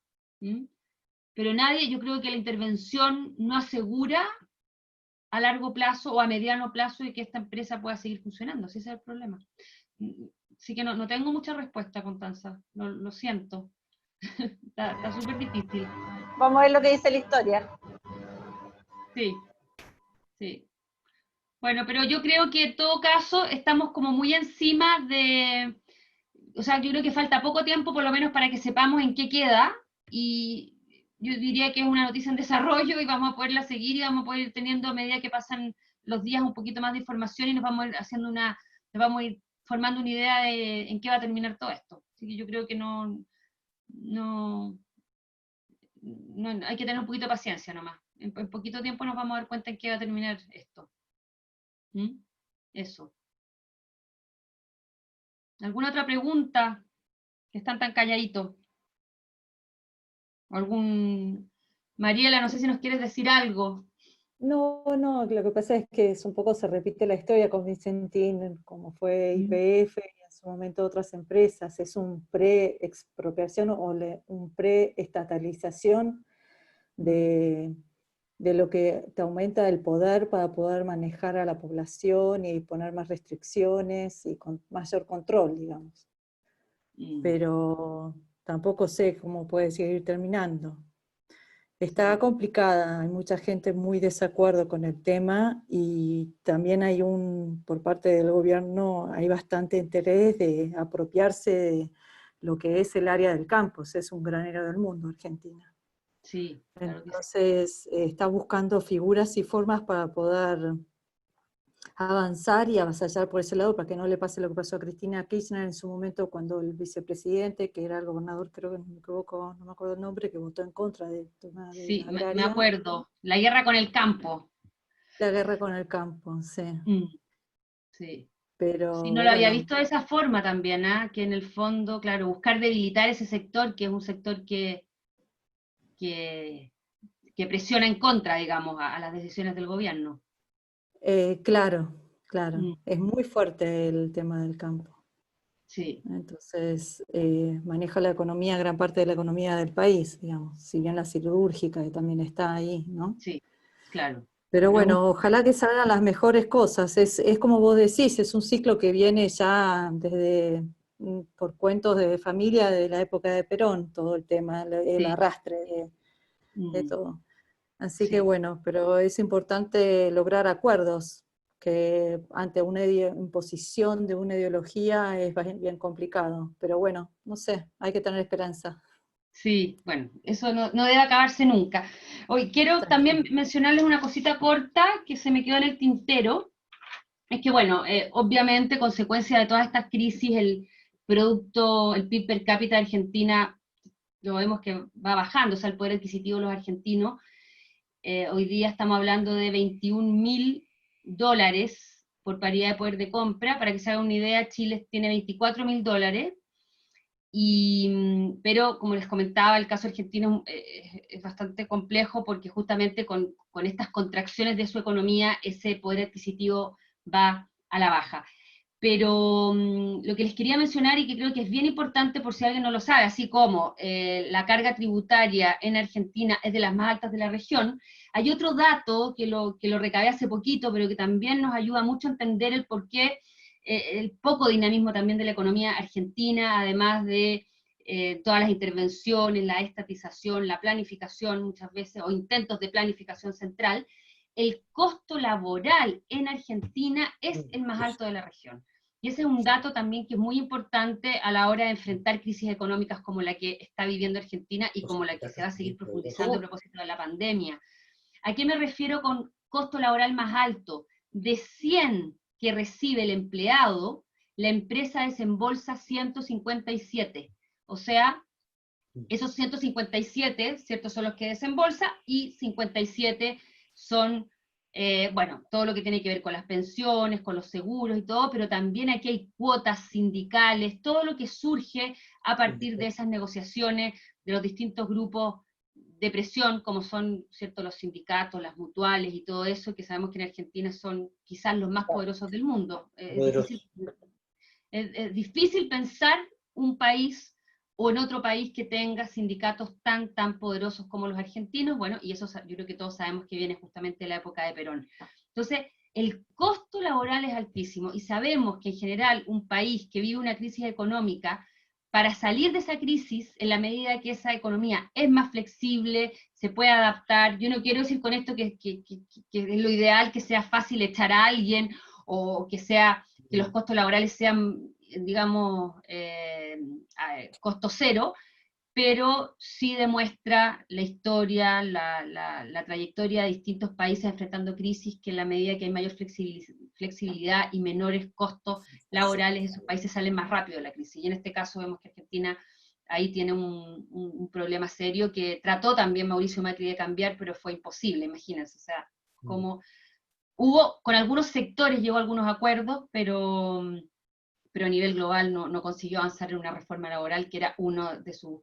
[SPEAKER 2] Pero yo creo que la intervención no asegura a largo plazo o a mediano plazo y que esta empresa pueda seguir funcionando, ese es el problema. Así que no tengo mucha respuesta, Constanza, lo siento. Está súper difícil.
[SPEAKER 1] Vamos a ver lo que dice la historia.
[SPEAKER 2] Sí, sí. Bueno, pero yo creo que en todo caso estamos como muy encima de, o sea, yo creo que falta poco tiempo por lo menos para que sepamos en qué queda, y yo diría que es una noticia en desarrollo y vamos a poderla seguir y vamos a poder ir teniendo a medida que pasan los días un poquito más de información y nos vamos a ir haciendo nos vamos a ir formando una idea de en qué va a terminar todo esto. Así que yo creo que no hay que tener un poquito de paciencia nomás. En poquito tiempo nos vamos a dar cuenta en qué va a terminar esto. ¿Mm? Eso. ¿Alguna otra pregunta? Que están tan calladitos. Mariela, no sé si nos quieres decir algo.
[SPEAKER 6] No, lo que pasa es que un poco se repite la historia con Vicentín, como fue YPF y en su momento otras empresas. Es un pre-expropiación o un pre-estatalización de lo que te aumenta el poder para poder manejar a la población y poner más restricciones y con mayor control, digamos. Pero tampoco sé cómo puede seguir terminando. Está complicada, hay mucha gente muy desacuerdo con el tema y también hay por parte del gobierno, hay bastante interés de apropiarse de lo que es el área del campo. Es un granero del mundo, Argentina.
[SPEAKER 2] Sí, claro que sí.
[SPEAKER 6] Entonces está buscando figuras y formas para poder avanzar y avasallar por ese lado, para que no le pase lo que pasó a Cristina Kirchner en su momento, cuando el vicepresidente, que era el gobernador, creo que no me equivoco, no me acuerdo el nombre, que votó en contra del tema de
[SPEAKER 2] Sí,
[SPEAKER 6] la
[SPEAKER 2] me
[SPEAKER 6] agraria.
[SPEAKER 2] acuerdo. La guerra con el campo.
[SPEAKER 6] La guerra con el campo, sí.
[SPEAKER 2] Sí.
[SPEAKER 6] Pero,
[SPEAKER 2] sí, no lo había visto de esa forma también, ¿eh? Que en el fondo, claro, buscar debilitar ese sector, que es un sector que presiona en contra, digamos, a las decisiones del gobierno.
[SPEAKER 6] Claro. Es muy fuerte el tema del campo.
[SPEAKER 2] Sí.
[SPEAKER 6] Entonces, maneja la economía, gran parte de la economía del país, digamos, si bien la siderúrgica que también está ahí, ¿no?
[SPEAKER 2] Sí, claro.
[SPEAKER 6] Pero bueno, ojalá que salgan las mejores cosas. Es como vos decís, es un ciclo que viene ya desde, por cuentos de familia, de la época de Perón, todo el tema, el arrastre de todo. Así que bueno, pero es importante lograr acuerdos, que ante una imposición de una ideología es bien complicado. Pero bueno, no sé, hay que tener esperanza.
[SPEAKER 2] Sí, bueno, eso no debe acabarse nunca. Hoy quiero también mencionarles una cosita corta que se me quedó en el tintero. Es que, bueno, obviamente, consecuencia de todas estas crisis, el PIB per cápita de Argentina, lo vemos que va bajando, o sea, el poder adquisitivo de los argentinos. Hoy día estamos hablando de $21.000 por paridad de poder de compra. Para que se haga una idea, Chile tiene $24.000. Pero como les comentaba, el caso argentino es bastante complejo porque justamente con estas contracciones de su economía, ese poder adquisitivo va a la baja. Pero lo que les quería mencionar y que creo que es bien importante por si alguien no lo sabe, así como la carga tributaria en Argentina es de las más altas de la región, hay otro dato que lo recabé hace poquito, pero que también nos ayuda mucho a entender el porqué, el poco dinamismo también de la economía argentina, además de todas las intervenciones, la estatización, la planificación muchas veces, o intentos de planificación central. El costo laboral en Argentina es el más alto de la región. Y ese es un dato también que es muy importante a la hora de enfrentar crisis económicas como la que está viviendo Argentina y como la que se va a seguir profundizando a propósito de la pandemia. ¿A qué me refiero con costo laboral más alto? De 100 que recibe el empleado, la empresa desembolsa 157. O sea, esos 157, ¿cierto?, son los que desembolsa, y 57 son, bueno, todo lo que tiene que ver con las pensiones, con los seguros y todo, pero también aquí hay cuotas sindicales, todo lo que surge a partir de esas negociaciones de los distintos grupos de presión, como son, ¿cierto?, los sindicatos, las mutuales y todo eso, que sabemos que en Argentina son quizás los más poderosos del mundo. Es difícil pensar un país o en otro país que tenga sindicatos tan poderosos como los argentinos, bueno, y eso yo creo que todos sabemos que viene justamente de la época de Perón. Entonces, el costo laboral es altísimo, y sabemos que en general un país que vive una crisis económica, para salir de esa crisis, en la medida que esa economía es más flexible, se puede adaptar, yo no quiero decir con esto que es lo ideal que sea fácil echar a alguien, o que los costos laborales sean, digamos, costo cero, pero sí demuestra la historia, la trayectoria de distintos países enfrentando crisis, que en la medida que hay mayor flexibilidad y menores costos laborales, esos países salen más rápido de la crisis. Y en este caso vemos que Argentina ahí tiene un problema serio que trató también Mauricio Macri de cambiar, pero fue imposible, imagínense. O sea, como con algunos sectores llegó a algunos acuerdos, pero a nivel global no consiguió avanzar en una reforma laboral, que era uno de sus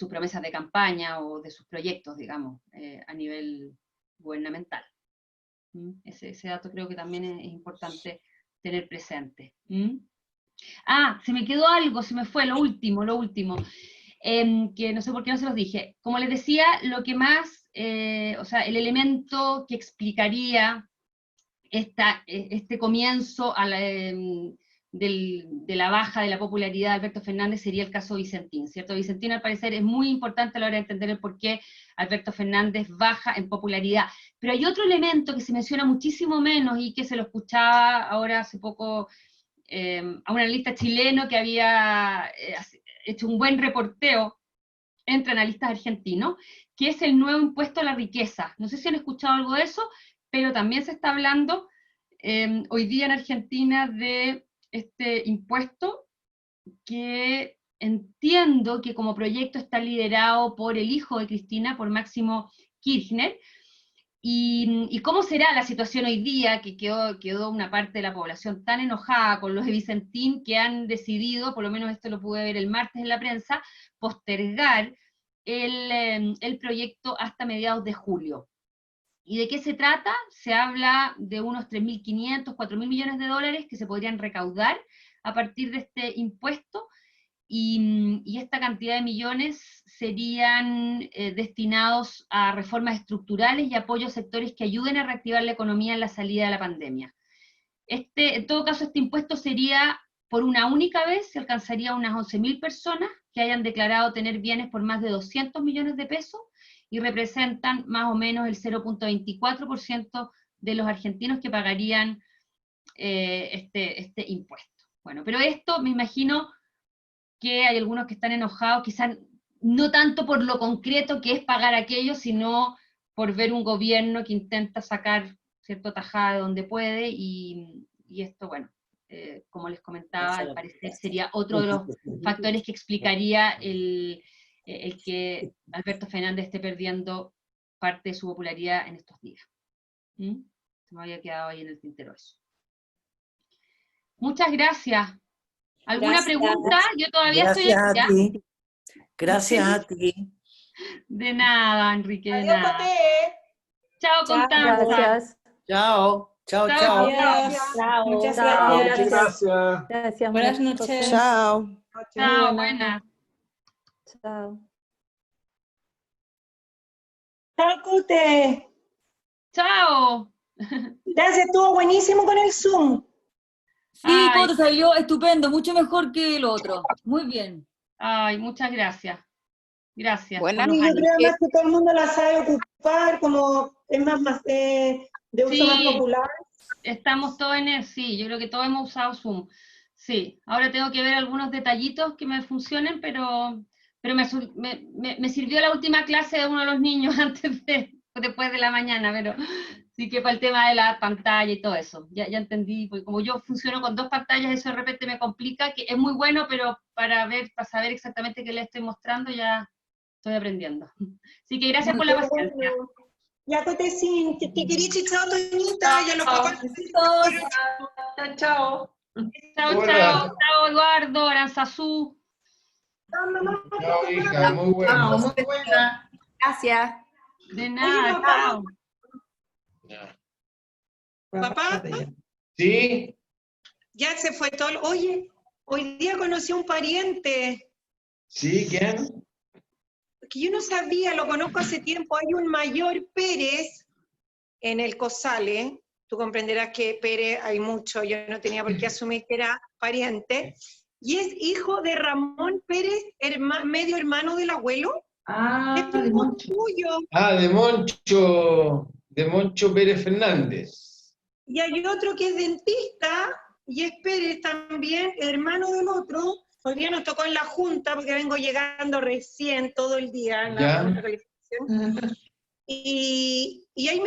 [SPEAKER 2] promesas de campaña o de sus proyectos, digamos, a nivel gubernamental. Ese dato creo que también es importante tener presente. Se me quedó algo, se me fue, lo último, que no sé por qué no se los dije. Como les decía, lo que más, el elemento que explicaría este comienzo de la baja de la popularidad de Alberto Fernández sería el caso Vicentín, ¿cierto? Vicentín, al parecer, es muy importante a la hora de entender el por qué Alberto Fernández baja en popularidad. Pero hay otro elemento que se menciona muchísimo menos, y que se lo escuchaba ahora hace poco a un analista chileno que había hecho un buen reporteo entre analistas argentinos, que es el nuevo impuesto a la riqueza. No sé si han escuchado algo de eso, pero también se está hablando hoy día en Argentina de este impuesto, que entiendo que como proyecto está liderado por el hijo de Cristina, por Máximo Kirchner. ¿Y cómo será la situación hoy día, que quedó una parte de la población tan enojada con los de Vicentín, que han decidido, por lo menos esto lo pude ver el martes en la prensa, postergar el proyecto hasta mediados de julio? ¿Y de qué se trata? Se habla de unos 3.500, 4.000 millones de dólares que se podrían recaudar a partir de este impuesto, y esta cantidad de millones serían destinados a reformas estructurales y apoyo a sectores que ayuden a reactivar la economía en la salida de la pandemia. En todo caso, este impuesto sería por una única vez, se alcanzaría a unas 11.000 personas que hayan declarado tener bienes por más de 200 millones de pesos, y representan más o menos el 0.24% de los argentinos que pagarían este impuesto. Bueno, pero esto me imagino que hay algunos que están enojados, quizás no tanto por lo concreto que es pagar aquello, sino por ver un gobierno que intenta sacar cierta tajada de donde puede, y esto, bueno, como les comentaba, al parecer sería otro de los factores que explicaría el que Alberto Fernández esté perdiendo parte de su popularidad en estos días. Se me había quedado ahí en el tintero eso. Muchas gracias. ¿Alguna pregunta? Yo todavía estoy aquí.
[SPEAKER 7] A ti. Gracias a ti.
[SPEAKER 2] De nada, Enrique, de
[SPEAKER 1] Adiós,
[SPEAKER 2] nada.
[SPEAKER 1] Coté.
[SPEAKER 2] Chao, Constanza.
[SPEAKER 6] Gracias.
[SPEAKER 7] Chao. Chao,
[SPEAKER 2] Chao,
[SPEAKER 7] chao.
[SPEAKER 2] chao.
[SPEAKER 8] Muchas
[SPEAKER 6] Chao.
[SPEAKER 8] gracias.
[SPEAKER 3] Gracias.
[SPEAKER 6] Gracias.
[SPEAKER 8] Buenas
[SPEAKER 6] muchas
[SPEAKER 8] noches.
[SPEAKER 6] cosas.
[SPEAKER 7] Chao.
[SPEAKER 2] Chao,
[SPEAKER 6] Muy
[SPEAKER 2] buena.
[SPEAKER 6] Chao.
[SPEAKER 9] Chao, Cute.
[SPEAKER 2] Chao.
[SPEAKER 9] Gracias, estuvo buenísimo con el Zoom.
[SPEAKER 10] Sí, ¿cómo te salió? Estupendo, mucho mejor que el otro. Muy bien.
[SPEAKER 2] Ay, muchas gracias. Gracias.
[SPEAKER 9] Buenas. Sí, yo creo más que todo el mundo la sabe ocupar, como es más de uso más popular.
[SPEAKER 2] Estamos todos en él, sí, yo creo que todos hemos usado Zoom. Sí, ahora tengo que ver algunos detallitos que me funcionen, pero me sirvió la última clase de uno de los niños después de la mañana, pero sí, que para el tema de la pantalla y todo eso, ya entendí, porque como yo funciono con dos pantallas, eso de repente me complica, que es muy bueno, pero para saber exactamente qué le estoy mostrando, ya estoy aprendiendo. Así que gracias por la paciencia.
[SPEAKER 9] Ya, Cotecín, te quería chao, Toñita, ya los papás.
[SPEAKER 5] Chao.
[SPEAKER 2] Chao, Eduardo, Aranzazú.
[SPEAKER 5] Chao, hija, muy buena.
[SPEAKER 8] Muy buena. Gracias.
[SPEAKER 2] De nada, chao.
[SPEAKER 9] Papá,
[SPEAKER 5] Sí,
[SPEAKER 9] ya se fue todo. Oye, hoy día conocí a un pariente
[SPEAKER 5] sí, ¿quién?
[SPEAKER 9] que yo no sabía, lo conozco hace tiempo. Hay un Mayor Pérez
[SPEAKER 11] en el COSALE. Tú comprenderás que Pérez hay mucho, yo no tenía por qué asumir que era pariente. Y es hijo de Ramón Pérez, medio hermano del abuelo.
[SPEAKER 5] Ah,
[SPEAKER 11] de Moncho. Tuyo.
[SPEAKER 5] Ah, de Moncho Pérez Fernández.
[SPEAKER 11] Y hay otro que es dentista, y es Pérez también, hermano del otro. Hoy día nos tocó en la junta, porque vengo llegando recién todo el día en la junta de calificación. Y ahí